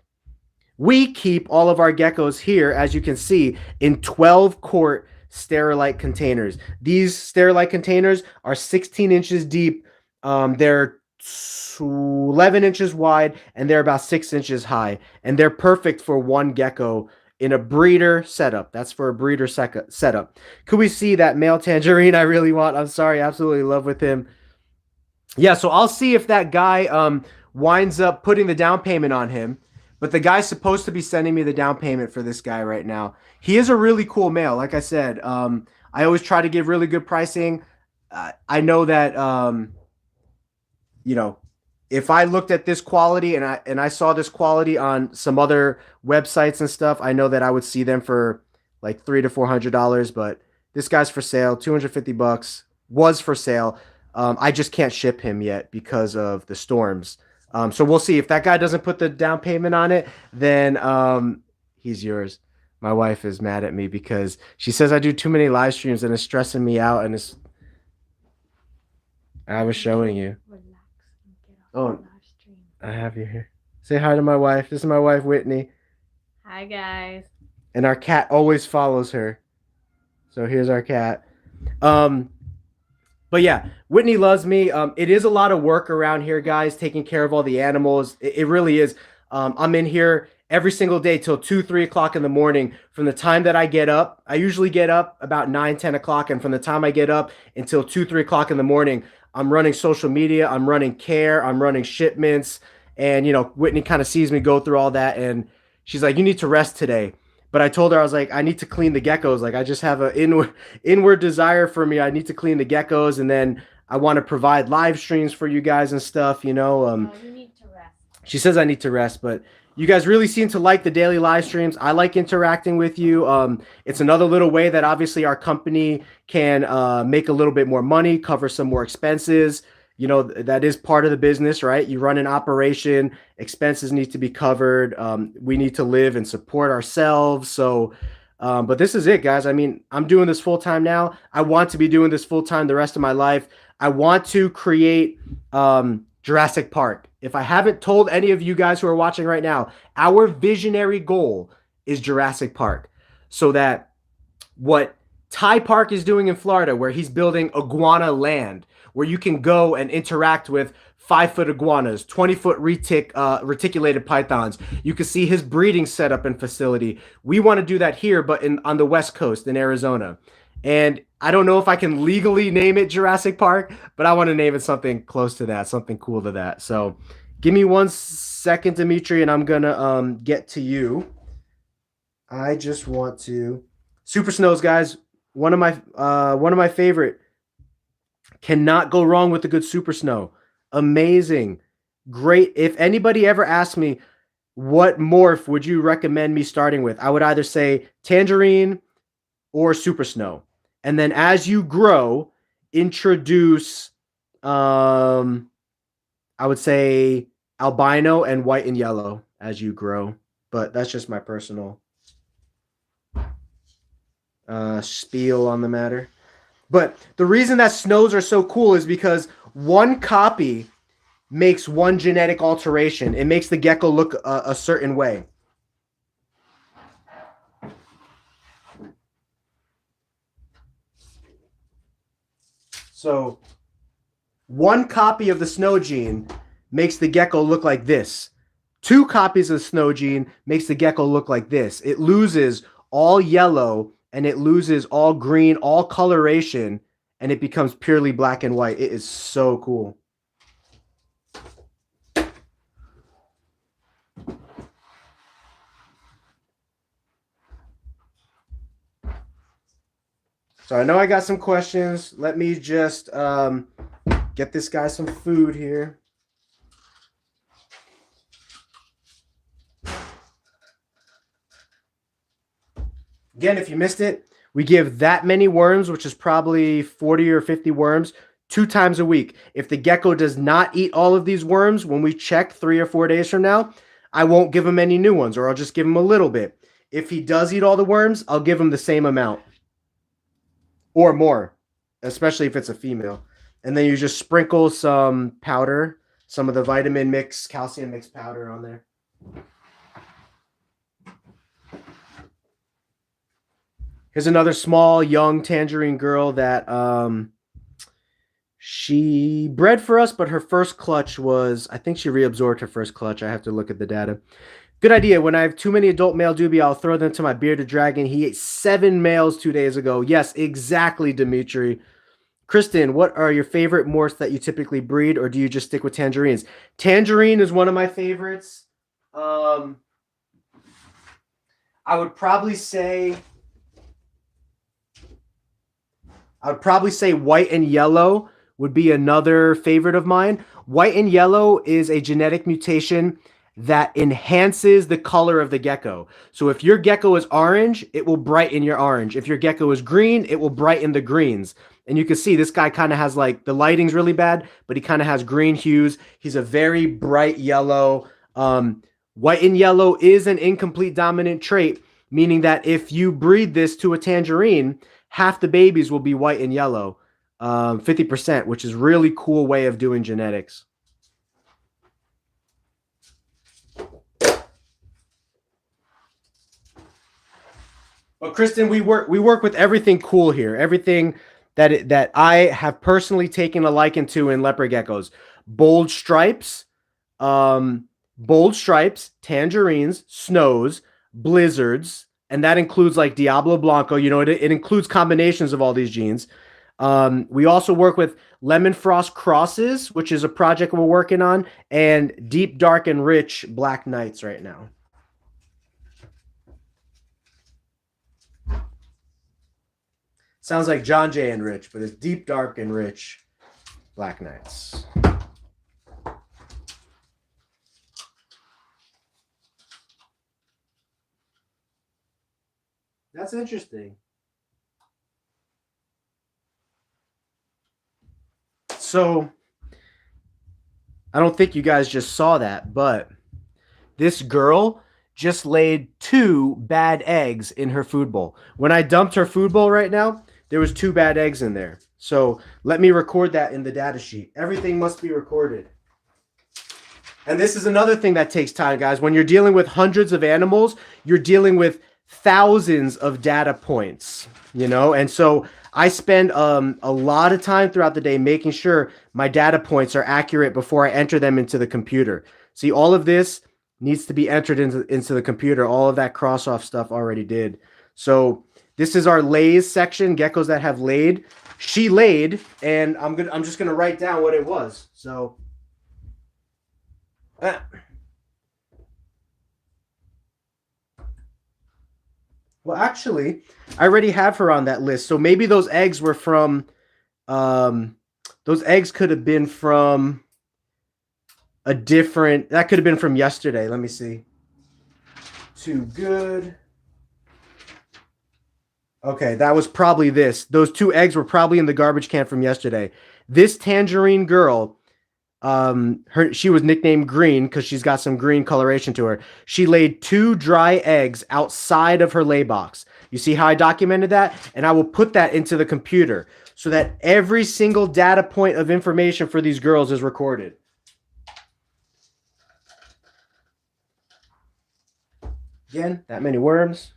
Speaker 1: We keep all of our geckos here, as you can see, in 12-quart Sterilite containers. These Sterilite containers are 16 inches deep. They're 11 inches wide, and they're about 6 inches high. And they're perfect for one gecko in a breeder setup. That's for a breeder setup. Could we see that male Tangerine I really want? I'm sorry, absolutely in love with him. Yeah, so I'll see if that guy winds up putting the down payment on him. But the guy's supposed to be sending me the down payment for this guy right now. He is a really cool male. Like I said, I always try to give really good pricing. I know that, if I looked at this quality and I saw this quality on some other websites and stuff, I know that I would see them for like $300 to $400. But this guy's for sale, $250 was for sale. I just can't ship him yet because of the storms. So we'll see if that guy doesn't put the down payment on it, then he's yours. My wife is mad at me because she says I do too many live streams and it's stressing me out. And I was showing you. Oh, I have you here. Say hi to my wife. This is my wife, Whitney.
Speaker 2: Hi, guys.
Speaker 1: And our cat always follows her. So here's our cat. But yeah, Whitney loves me. It is a lot of work around here, guys, taking care of all the animals. It really is. I'm in here every single day till 2, 3 o'clock in the morning. From the time that I get up, I usually get up about 9, 10 o'clock. And from the time I get up until 2, 3 o'clock in the morning, I'm running social media, I'm running care, I'm running shipments. And, Whitney kind of sees me go through all that. And she's like, you need to rest today. But I told her, I was like, I need to clean the geckos. Like, I just have an inward desire for me. I need to clean the geckos. And then I want to provide live streams for you guys and stuff,
Speaker 2: you need to rest.
Speaker 1: She says I need to rest. But You guys really seem to like the daily live streams. I like interacting with you. It's another little way that obviously our company can make a little bit more money, cover some more expenses. You know, that is part of the business, right? You run an operation, expenses need to be covered. We need to live and support ourselves. So, but this is it, guys. I mean, I'm doing this full time now. I want to be doing this full time the rest of my life. I want to create Jurassic Park. If I haven't told any of you guys who are watching right now, our visionary goal is Jurassic Park. So that what Ty Park is doing in Florida, where he's building iguana land, where you can go and interact with 5-foot iguanas, 20-foot reticulated pythons. You can see his breeding setup and facility. We want to do that here, but on the West Coast in Arizona. And I don't know if I can legally name it Jurassic Park, but I want to name it something close to that, something cool to that. So give me 1 second, Dimitri, and I'm going to get to you. I just want to... Super Snows, guys, one of my favorite. Cannot go wrong with a good Super Snow. Amazing. Great. If anybody ever asked me, what morph would you recommend me starting with? I would either say Tangerine or Super Snow. And then as you grow, introduce, I would say albino and white and yellow as you grow. But that's just my personal spiel on the matter. But the reason that snows are so cool is because one copy makes one genetic alteration. It makes the gecko look a certain way. So one copy of the snow gene makes the gecko look like this. 2 copies of the snow gene makes the gecko look like this. It loses all yellow and it loses all green, all coloration, and it becomes purely black and white. It is so cool. So I know I got some questions. Let me just get this guy some food here. Again, if you missed it, we give that many worms, which is probably 40 or 50 worms, 2 times a week. If the gecko does not eat all of these worms, when we check 3 or 4 days from now, I won't give him any new ones, or I'll just give him a little bit. If he does eat all the worms, I'll give him the same amount. Or more, especially if it's a female. And then you just sprinkle some powder, some of the vitamin mix, calcium mix powder on there. Here's another small, young Tangerine girl that she bred for us, but her first clutch was, I think she reabsorbed her first clutch. I have to look at the data. Good idea. When I have too many adult male doobie, I'll throw them to my bearded dragon. He ate 7 males 2 days ago. Yes, exactly, Dimitri. Kristen, what are your favorite morphs that you typically breed, or do you just stick with tangerines? Tangerine is one of my favorites. I would probably say white and yellow would be another favorite of mine. White and yellow is a genetic mutation that enhances the color of the gecko. So if your gecko is orange, it will brighten your orange. If your gecko is green, it will brighten the greens. And you can see this guy kind of has, like, the lighting's really bad, but he kind of has green hues. He's a very bright yellow. White and yellow is an incomplete dominant trait, meaning that if you breed this to a tangerine, half the babies will be white and yellow, 50%, which is a really cool way of doing genetics. But Kristen, we work with everything cool here. Everything that I have personally taken a liking to in leopard geckos. Bold stripes, tangerines, snows, blizzards, and that includes like Diablo Blanco. You know, it includes combinations of all these genes. We also work with lemon frost crosses, which is a project we're working on, and deep, dark, and rich black knights right now. Sounds like John Jay and Rich, but it's deep, dark, and rich black knights. That's interesting. So, I don't think you guys just saw that, but this girl just laid 2 bad eggs in her food bowl. When I dumped her food bowl right now, there was 2 bad eggs in there. So let me record that in the data sheet. Everything must be recorded. And this is another thing that takes time, guys. When you're dealing with hundreds of animals, you're dealing with thousands of data points, you know? And so I spend a lot of time throughout the day making sure my data points are accurate before I enter them into the computer. See, all of this needs to be entered into the computer. All of that cross-off stuff already did. So this is our lays section, geckos that have laid. She laid, and I'm just gonna write down what it was. So well, actually, I already have her on that list. So maybe those eggs were from those eggs could have been from a different, that could have been from yesterday. Let me see. Too good. Okay, that was probably this. Those 2 eggs were probably in the garbage can from yesterday. This Tangerine girl, she was nicknamed Green because she's got some green coloration to her. She laid 2 dry eggs outside of her lay box. You see how I documented that? And I will put that into the computer so that every single data point of information for these girls is recorded. Again, that many worms.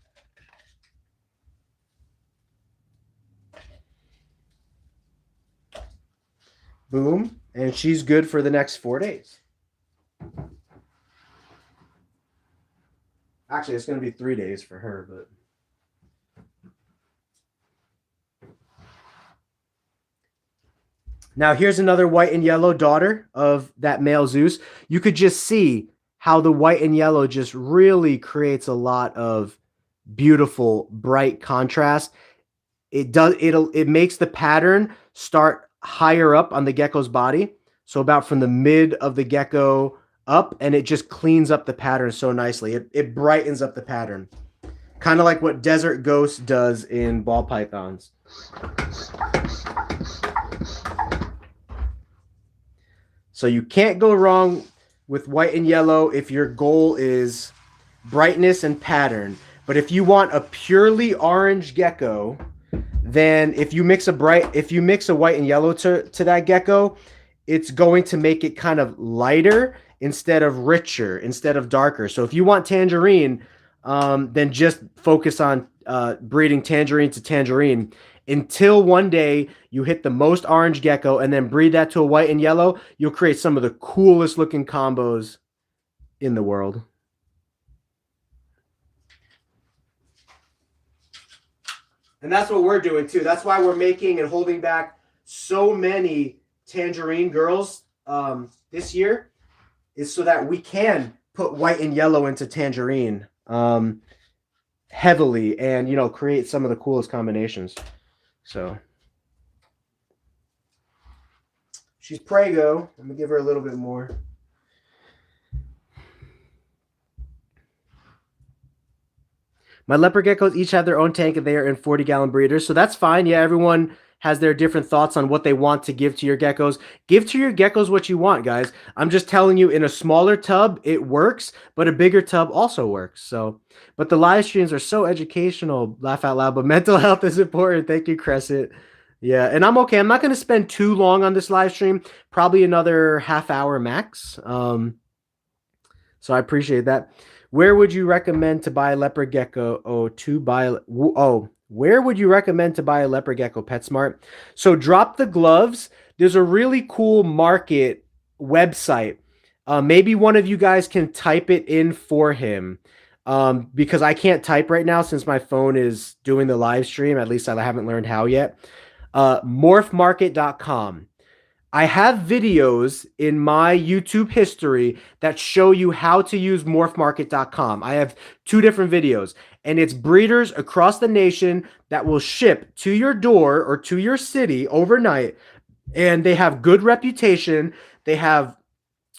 Speaker 1: Boom. And she's good for the next 4 days. Actually, it's going to be 3 days for her, but. Now, here's another white and yellow daughter of that male Zeus. You could just see how the white and yellow just really creates a lot of beautiful, bright contrast. It makes the pattern start higher up on the gecko's body. So about from the mid of the gecko up, and it just cleans up the pattern so nicely. It brightens up the pattern. Kind of like what Desert Ghost does in ball pythons. So you can't go wrong with white and yellow if your goal is brightness and pattern. But if you want a purely orange gecko, then if you mix a white and yellow to that gecko, it's going to make it kind of lighter instead of richer, instead of darker. So if you want Tangerine, then just focus on breeding Tangerine to Tangerine until one day you hit the most orange gecko and then breed that to a white and yellow. You'll create some of the coolest looking combos in the world. And that's what we're doing too. That's why we're making and holding back so many Tangerine girls this year, is so that we can put white and yellow into Tangerine heavily and, you know, create some of the coolest combinations. So she's prego. I'm gonna give her a little bit more. My leopard geckos each have their own tank and they are in 40-gallon breeders. So that's fine. Yeah, everyone has their different thoughts on what they want to give to your geckos. Give to your geckos what you want, guys. I'm just telling you, in a smaller tub, it works, but a bigger tub also works. So, but the live streams are so educational, laugh out loud, but mental health is important. Thank you, Crescent. Yeah, and I'm okay. I'm not going to spend too long on this live stream, probably another half hour max. So I appreciate that. Where would you recommend to buy a leopard gecko? Where would you recommend to buy a leopard gecko? PetSmart. So Drop the Gloves. There's a really cool market website. Maybe one of you guys can type it in for him, because I can't type right now since my phone is doing the live stream. At least I haven't learned how yet. Morphmarket.com. I have videos in my YouTube history that show you how to use morphmarket.com. I have 2 different videos, and it's breeders across the nation that will ship to your door or to your city overnight, and they have good reputation. They have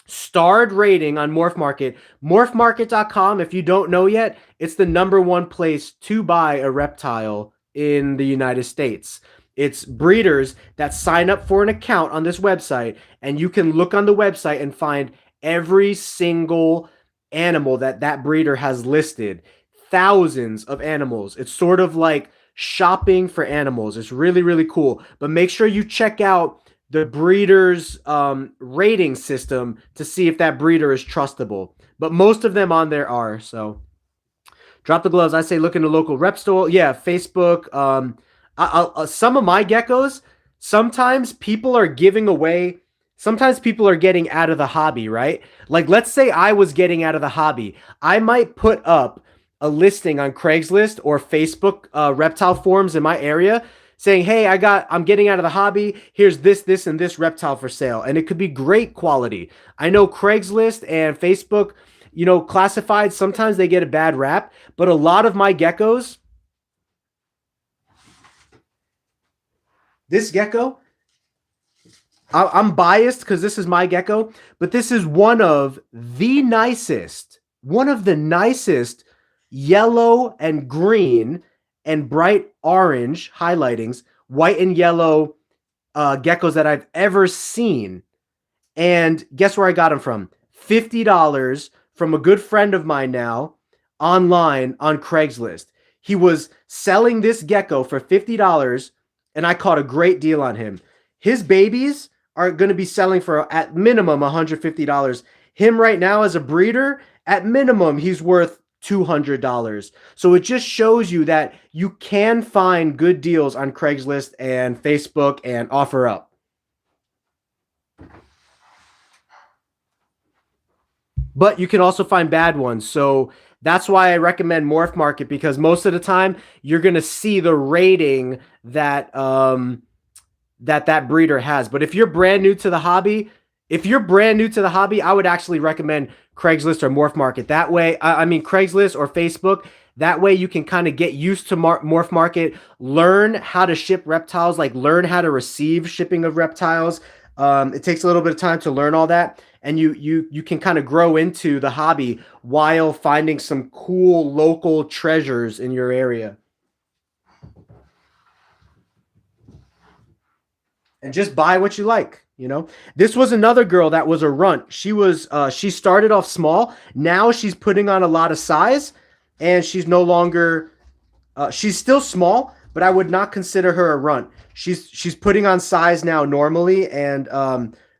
Speaker 1: starred rating on Morph Market. Morphmarket.com, if you don't know yet, it's the #1 place to buy a reptile in the United States. It's breeders that sign up for an account on this website, and you can look on the website and find every single animal that that breeder has listed. Thousands of animals. It's sort of like shopping for animals. It's really, really cool. But make sure you check out the breeder's rating system to see if that breeder is trustable. But most of them on there are. So drop the gloves. I say look in the local rep store. Yeah, Facebook. Some of my geckos, sometimes people are giving away. Sometimes people are getting out of the hobby, right? Like, let's say I was getting out of the hobby. I might put up a listing on Craigslist or Facebook reptile forums in my area saying, hey, I'm getting out of the hobby. Here's this, and this reptile for sale. And it could be great quality. I know Craigslist and Facebook, classified, sometimes they get a bad rap, but a lot of my geckos, this gecko, I'm biased because this is my gecko, but this is one of the nicest yellow and green and bright orange highlightings, white and yellow geckos that I've ever seen. And guess where I got them from? $50 from a good friend of mine now online on Craigslist. He was selling this gecko for $50, and I caught a great deal on him. His babies are going to be selling for at minimum $150. Him right now as a breeder, at minimum, he's worth $200. So it just shows you that you can find good deals on Craigslist and Facebook and OfferUp. But you can also find bad ones. So that's why I recommend Morph Market, because most of the time you're going to see the rating that that breeder has. But if you're brand new to the hobby, I would actually recommend Craigslist or Morph Market. That way, Craigslist or Facebook. That way you can kind of get used to Morph Market, learn how to ship reptiles, like learn how to receive shipping of reptiles. It takes a little bit of time to learn all that, and you can kind of grow into the hobby while finding some cool local treasures in your area. And just buy what you like. This was another girl that was a runt. She started off small. Now she's putting on a lot of size, and she's no longer, she's still small, but I would not consider her a runt. She's putting on size now normally, and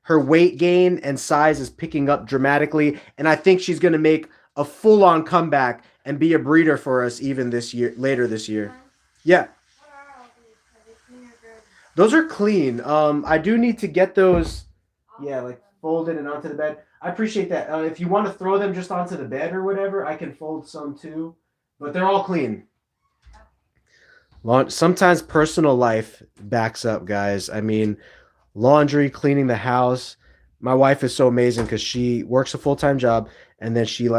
Speaker 1: her weight gain and size is picking up dramatically. And I think she's going to make a full-on comeback and be a breeder for us even later this year. Yeah. Those are clean. I do need to get those, like folded and onto the bed. I appreciate that. If you want to throw them just onto the bed or whatever, I can fold some too. But they're all clean. Sometimes personal life backs up, guys. I mean, laundry, cleaning the house. My wife is so amazing because she works a full-time job, and then she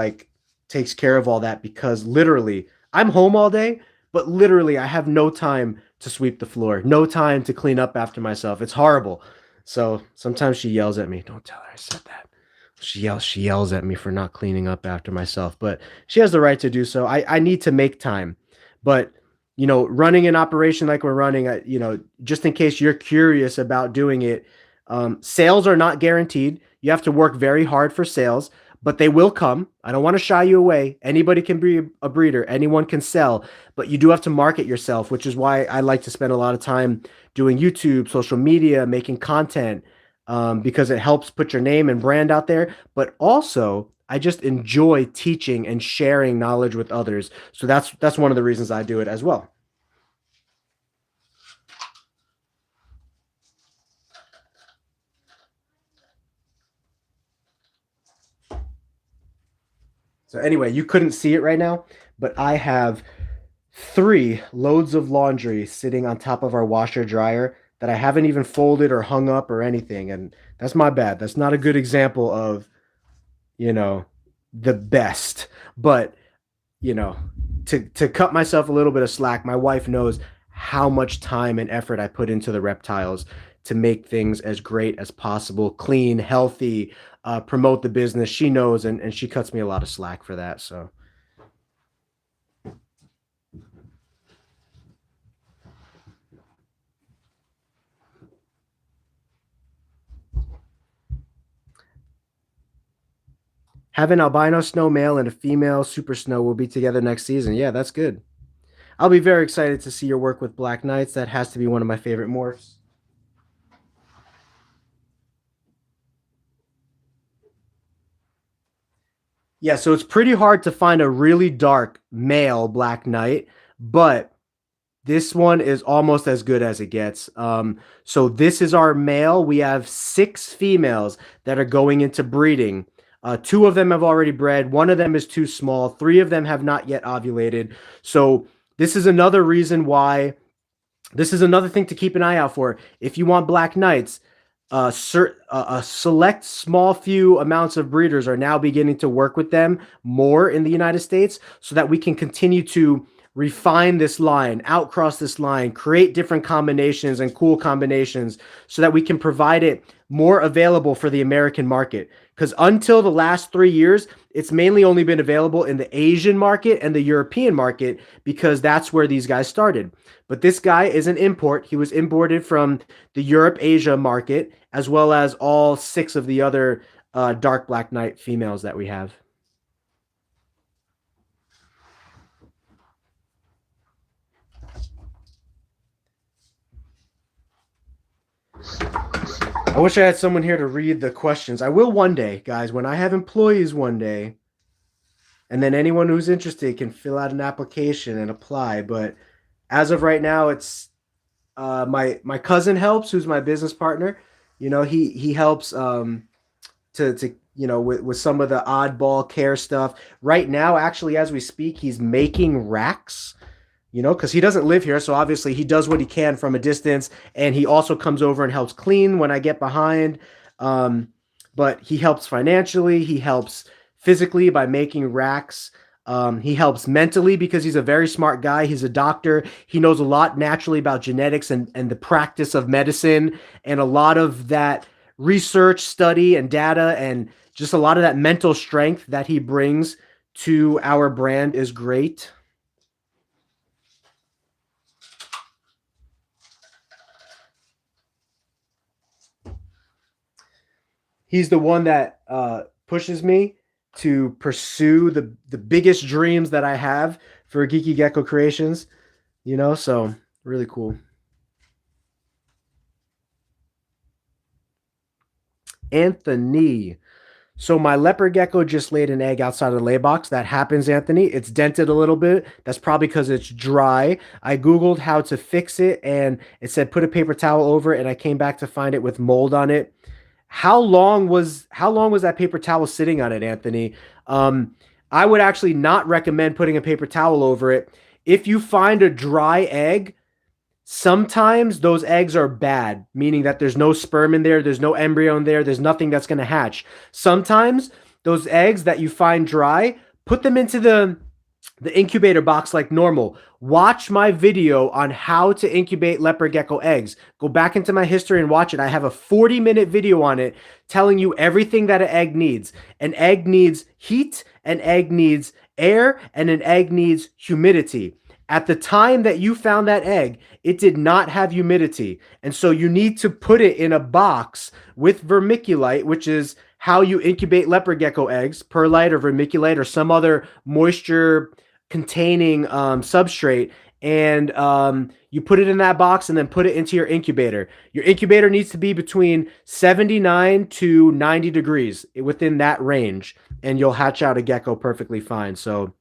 Speaker 1: takes care of all that, because literally I'm home all day, but literally I have no time to sweep the floor, no time to clean up after myself. It's horrible. So sometimes she yells at me. Don't tell her I said that. She yells at me for not cleaning up after myself, but she has the right to do so. I need to make time. But running an operation like we're running, just in case you're curious about doing it, sales are not guaranteed. You have to work very hard for sales, but they will come. I don't want to shy you away. Anybody can be a breeder. Anyone can sell, but you do have to market yourself, which is why I like to spend a lot of time doing YouTube, social media, making content, because it helps put your name and brand out there. But also, I just enjoy teaching and sharing knowledge with others. So that's one of the reasons I do it as well. So anyway, you couldn't see it right now, but I have 3 loads of laundry sitting on top of our washer dryer that I haven't even folded or hung up or anything. And that's my bad. That's not a good example of, the best. But, to cut myself a little bit of slack, my wife knows how much time and effort I put into the reptiles to make things as great as possible, clean, healthy, promote the business. She knows, and she cuts me a lot of slack for that. So. Have an albino snow male and a female super snow will be together next season. Yeah, that's good. I'll be very excited to see your work with Black Knights. That has to be one of my favorite morphs. Yeah, so it's pretty hard to find a really dark male Black Knight, but this one is almost as good as it gets. So this is our male. We have 6 females that are going into breeding. 2 of them have already bred. 1 of them is too small. 3 of them have not yet ovulated. So this is another reason why. This is another thing to keep an eye out for. If you want Black Knights, a select small few amounts of breeders are now beginning to work with them more in the United States so that we can continue to refine this line, outcross this line, create different combinations and cool combinations so that we can provide it more available for the American market. Because until the last 3 years, it's mainly only been available in the Asian market and the European market because that's where these guys started. But this guy is an import. He was imported from the Europe-Asia market, as well as all 6 of the other dark Black Knight females that we have. I wish I had someone here to read the questions. I will one day, guys, when I have employees one day. And then anyone who's interested can fill out an application and apply. But as of right now, it's my cousin helps, who's my business partner. You know, he helps to with some of the oddball care stuff. Right now, actually, as we speak, he's making racks. You know, because he doesn't live here, so obviously he does what he can from a distance, and he also comes over and helps clean when I get behind. But he helps financially, he helps physically by making racks. He helps mentally because he's a very smart guy. He's a doctor. He knows a lot naturally about genetics and the practice of medicine, and a lot of that research, study, and data, and just a lot of that mental strength that he brings to our brand is great. He's the one that pushes me to pursue the biggest dreams that I have for GeekyGeckoCreations, you know, so really cool. Anthony. So my leopard gecko just laid an egg outside of the lay box. That happens, Anthony. It's dented a little bit. That's probably because it's dry. I Googled how to fix it, and it said put a paper towel over it, and I came back to find it with mold on it. How long was that paper towel sitting on it, Anthony? I would actually not recommend putting a paper towel over it. If you find a dry egg, sometimes those eggs are bad, meaning that there's no sperm in there, there's no embryo in there, there's nothing that's going to hatch. Sometimes those eggs that you find dry, put them into the incubator box like normal. Watch my video on how to incubate leopard gecko eggs. Go back into my history and watch it. I have a 40-minute video on it telling you everything that an egg needs. An egg needs heat, an egg needs air, and an egg needs humidity. At the time that you found that egg, it did not have humidity. And so you need to put it in a box with vermiculite, which is how you incubate leopard gecko eggs, perlite or vermiculite or some other moisture containing substrate, and you put it in that box and then put it into your incubator. Your incubator needs to be between 79 to 90 degrees, within that range, and you'll hatch out a gecko perfectly fine. So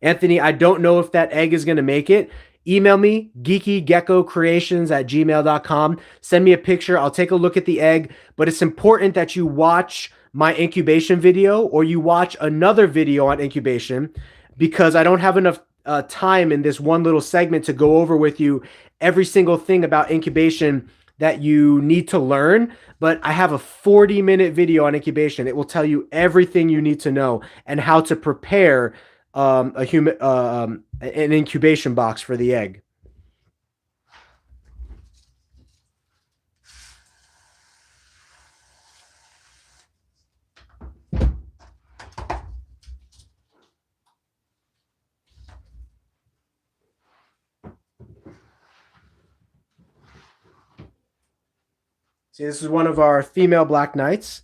Speaker 1: Anthony, I don't know if that egg is going to make it. Email me, GeekyGeckoCreations@gmail.com. Send me a picture. I'll take a look at the egg. But it's important that you watch my incubation video or you watch another video on incubation, because I don't have enough time in this one little segment to go over with you every single thing about incubation that you need to learn. But I have a 40-minute video on incubation. It will tell you everything you need to know and how to prepare an incubation box for the egg. See, this is one of our female black knights.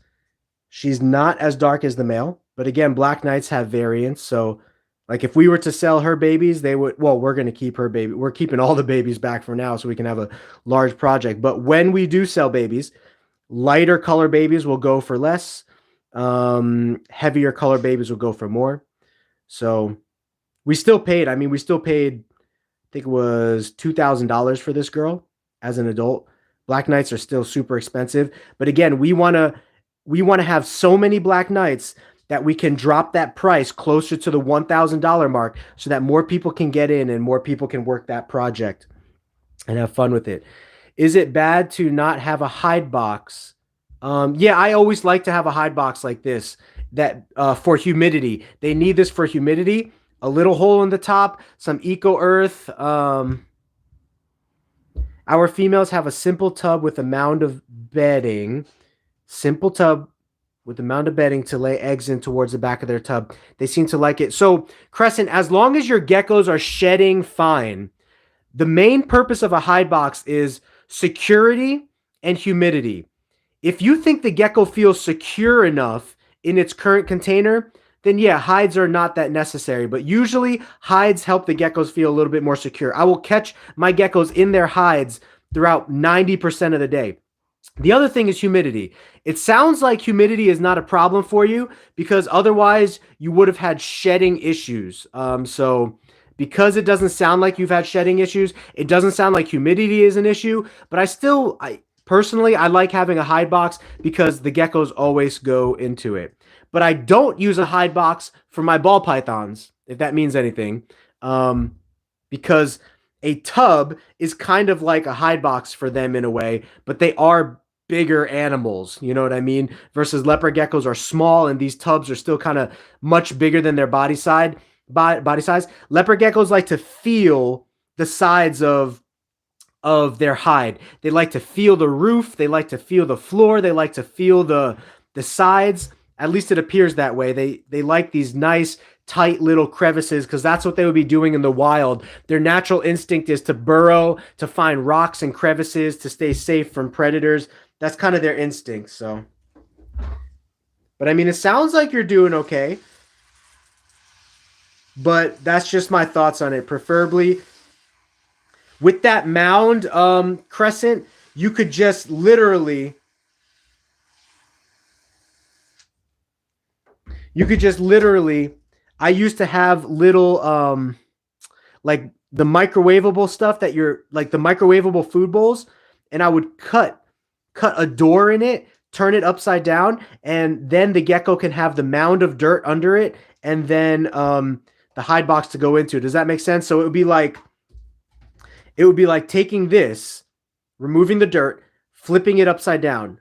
Speaker 1: She's not as dark as the male, but again, black knights have variants. So, like if we were to sell her babies, they would. Well, we're going to keep her baby. We're keeping all the babies back for now, so we can have a large project. But when we do sell babies, lighter color babies will go for less. Heavier color babies will go for more. So we still paid. I mean, we still paid. I think it was $2,000 for this girl as an adult. Black knights are still super expensive, but again, we want to have so many black knights that we can drop that price closer to the $1,000 mark, so that more people can get in and more people can work that project and have fun with it. Is it bad to not have a hide box? Yeah, I always like to have a hide box like this that for humidity. They need this for humidity. A little hole in the top, some eco earth. Our females have a simple tub with a mound of bedding. Simple tub with a mound of bedding to lay eggs in towards the back of their tub. They seem to like it. So, Crescent, as long as your geckos are shedding fine, the main purpose of a hide box is security and humidity. If you think the gecko feels secure enough in its current container, then yeah, hides are not that necessary. But usually hides help the geckos feel a little bit more secure. I will catch my geckos in their hides throughout 90% of the day. The other thing is humidity. It sounds like humidity is not a problem for you, because otherwise you would have had shedding issues. So because it doesn't sound like you've had shedding issues, it doesn't sound like humidity is an issue. But personally, I like having a hide box because the geckos always go into it. But I don't use a hide box for my ball pythons, if that means anything, because a tub is kind of like a hide box for them in a way, but they are bigger animals, you know what I mean? Versus leopard geckos are small, and these tubs are still kind of much bigger than their body size. Leopard geckos like to feel the sides of their hide. They like to feel the roof. They like to feel the floor. They like to feel the sides. At least it appears that way. They like these nice, tight little crevices, because that's what they would be doing in the wild. Their natural instinct is to burrow, to find rocks and crevices, to stay safe from predators. That's kind of their instinct. So, but I mean, it sounds like you're doing okay. But that's just my thoughts on it. Preferably with that mound, Crescent, you could just literally I used to have little like the microwavable stuff that like the microwavable food bowls, and I would cut a door in it, turn it upside down, and then the gecko can have the mound of dirt under it, and then the hide box to go into. Does that make sense? So it would be like taking this, removing the dirt, flipping it upside down.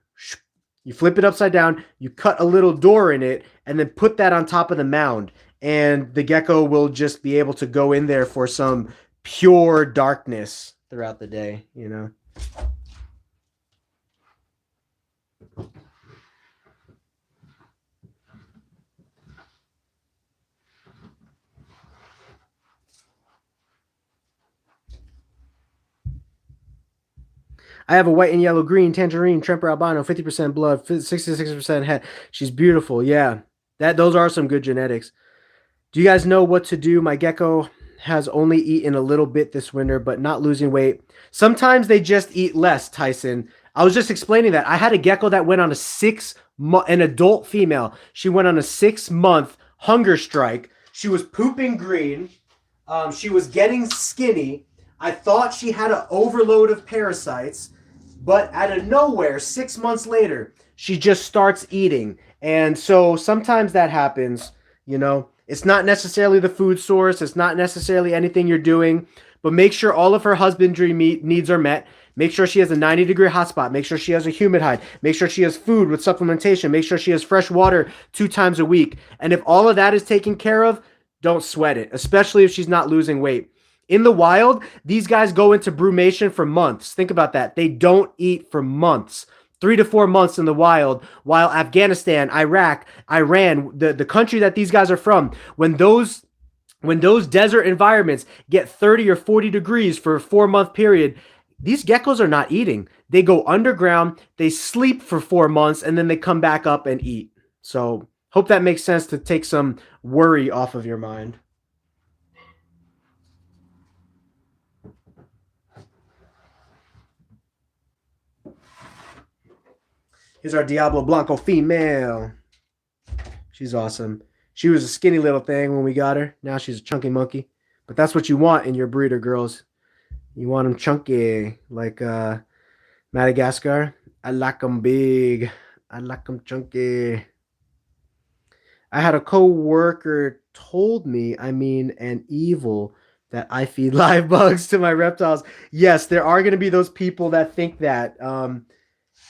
Speaker 1: You flip it upside down, you cut a little door in it, and then put that on top of the mound. And the gecko will just be able to go in there for some pure darkness throughout the day, you know? I have a white and yellow green Tangerine Tremper albino, 50% blood, 66% head. She's beautiful. Yeah, those are some good genetics. Do you guys know what to do? My gecko has only eaten a little bit this winter, but not losing weight. Sometimes they just eat less, Tyson. I was just explaining that. I had a gecko that went on an adult female. She went on a 6-month hunger strike. She was pooping green. She was getting skinny. I thought she had an overload of parasites, but out of nowhere, 6 months later, she just starts eating. And so sometimes that happens, you know. It's not necessarily the food source. It's not necessarily anything you're doing, but make sure all of her husbandry needs are met. Make sure she has a 90-degree hotspot. Make sure she has a humid hide. Make sure she has food with supplementation. Make sure she has fresh water 2 times a week. And if all of that is taken care of, don't sweat it, especially if she's not losing weight. In the wild, these guys go into brumation for months. Think about that. They don't eat for months. 3 to 4 months in the wild, while Afghanistan, Iraq, Iran, the country that these guys are from, when those desert environments get 30 or 40 degrees for a 4-month period, These geckos are not eating. They go underground, they sleep for 4 months, and then they come back up and eat. So hope that makes sense to take some worry off of your mind. Here's our Diablo Blanco female. She's awesome. She was a skinny little thing when we got her. Now she's a chunky monkey. But that's what you want in your breeder, girls. You want them chunky, like Madagascar. I like them big. I like them chunky. I had a co-worker told me, an evil, that I feed live bugs to my reptiles. Yes, there are going to be those people that think that.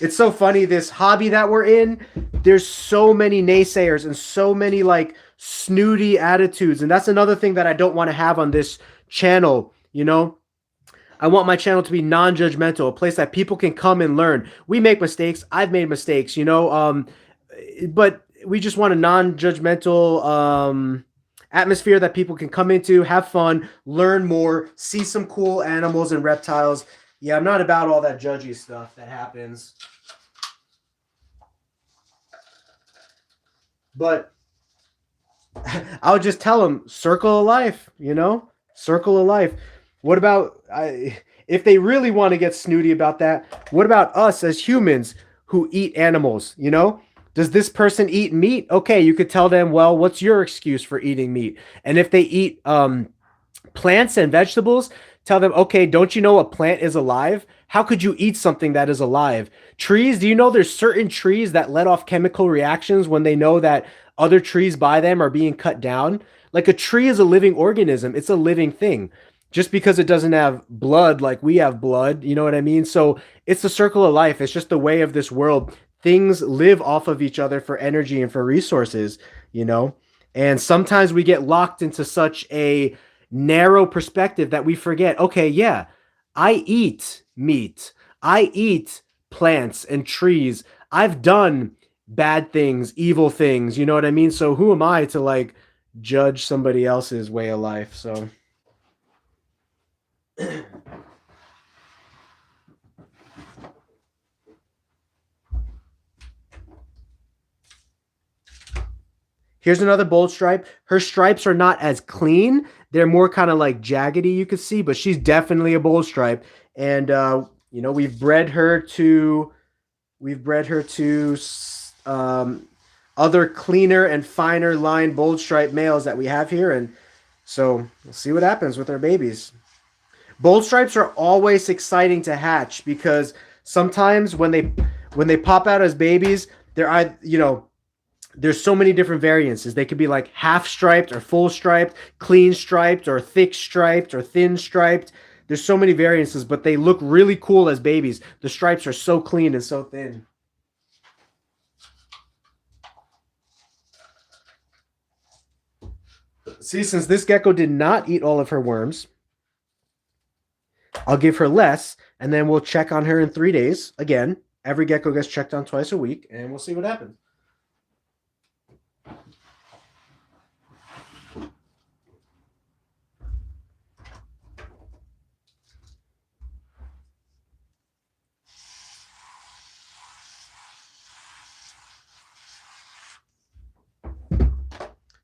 Speaker 1: It's so funny, this hobby that we're in, there's so many naysayers and so many like snooty attitudes. And that's another thing that I don't want to have on this channel, you know? I want my channel to be non-judgmental, a place that people can come and learn. We make mistakes. I've made mistakes, you know? But we just want a non-judgmental atmosphere that people can come into, have fun, learn more, see some cool animals and reptiles. Yeah, I'm not about all that judgy stuff that happens. But I'll just tell them, circle of life, you know? Circle of life. What about, if they really want to get snooty about that, what about us as humans who eat animals, you know? Does this person eat meat? Okay, you could tell them, well, what's your excuse for eating meat? And if they eat plants and vegetables, tell them, okay, don't you know a plant is alive? How could you eat something that is alive? Trees, do you know there's certain trees that let off chemical reactions when they know that other trees by them are being cut down? Like a tree is a living organism. It's a living thing. Just because it doesn't have blood like we have blood, you know what I mean? So it's the circle of life. It's just the way of this world. Things live off of each other for energy and for resources, you know? And sometimes we get locked into such a narrow perspective that we forget, okay, yeah, I eat meat. I eat plants and trees. I've done bad things, evil things, you know what I mean? So who am I to like judge somebody else's way of life? So here's another bold stripe. Her stripes are not as clean. They're more kind of like jaggedy, you could see, but she's definitely a bold stripe. And, you know, we've bred her to other cleaner and finer line bold stripe males that we have here. And so we'll see what happens with our babies. Bold stripes are always exciting to hatch because sometimes when they pop out as babies, they're, you know, there's so many different variances. They could be like half striped or full striped, clean striped or thick striped or thin striped. There's so many variances, but they look really cool as babies. The stripes are so clean and so thin. See, since this gecko did not eat all of her worms, I'll give her less, and then we'll check on her in 3 days. Again, every gecko gets checked on twice a week, and we'll see what happens.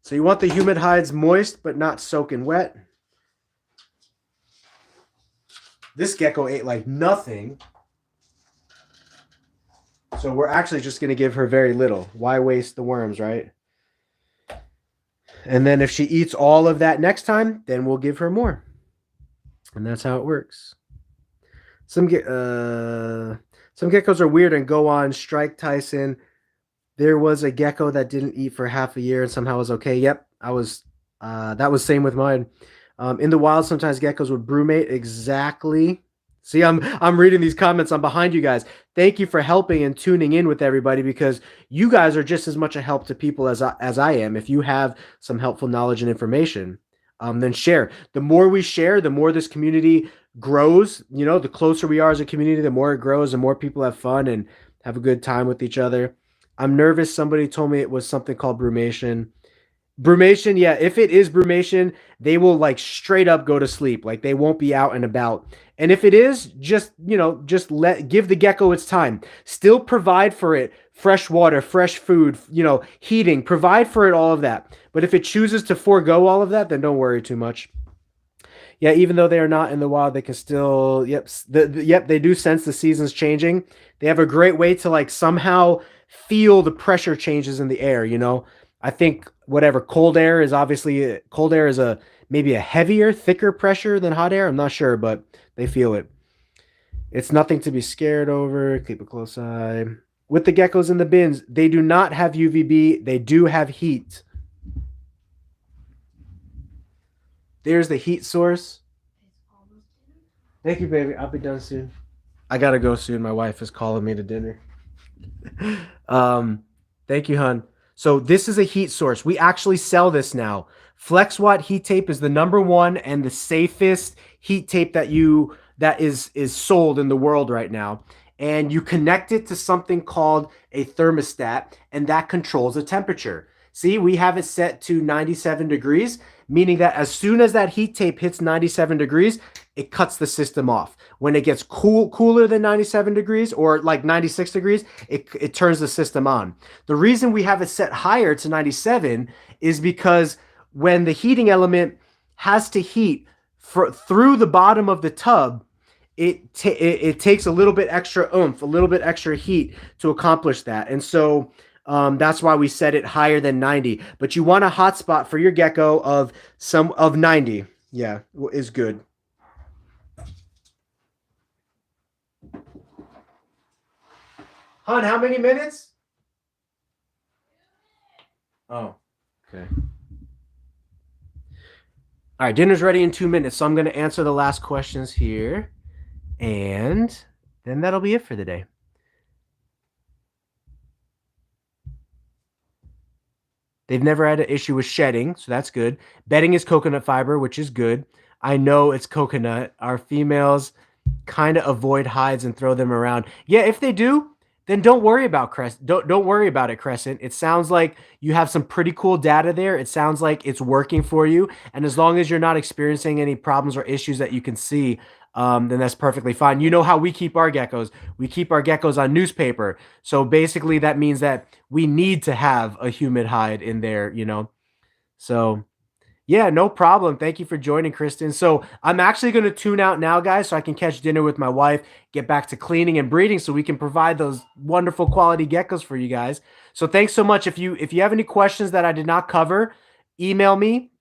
Speaker 1: So you want the humid hides moist, but not soaking wet. This gecko ate like nothing. So we're actually just going to give her very little. Why waste the worms, right? And then if she eats all of that next time, then we'll give her more. And that's how it works. Some geckos are weird and go on strike, Tyson. There was a gecko that didn't eat for half a year and somehow was okay. Yep, that was same with mine. In the wild, sometimes geckos would brumate. Exactly. See, I'm reading these comments. I'm behind you guys. Thank you for helping and tuning in with everybody because you guys are just as much a help to people as I am. If you have some helpful knowledge and information, then share. The more we share, the more this community grows. You know, the closer we are as a community, the more it grows, the more people have fun and have a good time with each other. I'm nervous. Somebody told me it was something called brumation. Brumation, yeah. If it is brumation, they will like straight up go to sleep. Like they won't be out and about. And if it is, just just give the gecko its time. Still provide for it fresh water, fresh food, heating. Provide for it all of that. But if it chooses to forego all of that, then don't worry too much. Yeah, even though they are not in the wild, they can still. Yep, yep. They do sense the seasons changing. They have a great way to like somehow feel the pressure changes in the air. I think whatever cold air is obviously cold air is maybe a heavier, thicker pressure than hot air. I'm not sure, but they feel it. It's nothing to be scared over. Keep a close eye. With the geckos in the bins, they do not have UVB. They do have heat. There's the heat source. Thank you, baby. I'll be done soon. I gotta go soon. My wife is calling me to dinner. Thank you, hun. So this is a heat source. We actually sell this now. FlexWatt heat tape is the #1 and the safest heat tape that is sold in the world right now. And you connect it to something called a thermostat, and that controls the temperature. See, we have it set to 97 degrees, meaning that as soon as that heat tape hits 97 degrees, it cuts the system off. When it gets cooler than 97 degrees or like 96 degrees, it turns the system on. The reason we have it set higher to 97 is because when the heating element has to heat through the bottom of the tub, it takes a little bit extra oomph, a little bit extra heat to accomplish that. And so that's why we set it higher than 90. But you want a hotspot for your gecko of 90. Yeah, is good. Hun, how many minutes? Oh, okay. All right, dinner's ready in 2 minutes, so I'm going to answer the last questions here. And then that'll be it for the day. They've never had an issue with shedding, so that's good. Bedding is coconut fiber, which is good. I know it's coconut. Our females kind of avoid hides and throw them around. Yeah, if they do, then don't worry about Crescent. Don't worry about it, Crescent. It sounds like you have some pretty cool data there. It sounds like it's working for you. And as long as you're not experiencing any problems or issues that you can see, then that's perfectly fine. You know how we keep our geckos. We keep our geckos on newspaper. So basically that means that we need to have a humid hide in there, So yeah, no problem. Thank you for joining, Kristen. So I'm actually going to tune out now, guys, so I can catch dinner with my wife, get back to cleaning and breeding so we can provide those wonderful quality geckos for you guys. So thanks so much. If you have any questions that I did not cover, email me,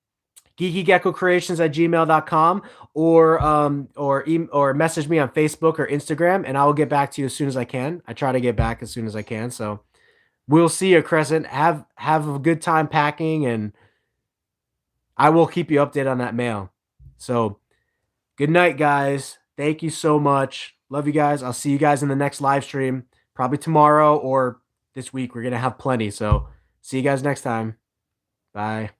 Speaker 1: GeekyGeckoCreations@gmail.com, or message me on Facebook or Instagram, and I will get back to you as soon as I can. I try to get back as soon as I can. So we'll see you, Crescent. Have a good time packing, and I will keep you updated on that mail. So good night, guys. Thank you so much. Love you guys. I'll see you guys in the next live stream, probably tomorrow or this week. We're going to have plenty. So see you guys next time. Bye.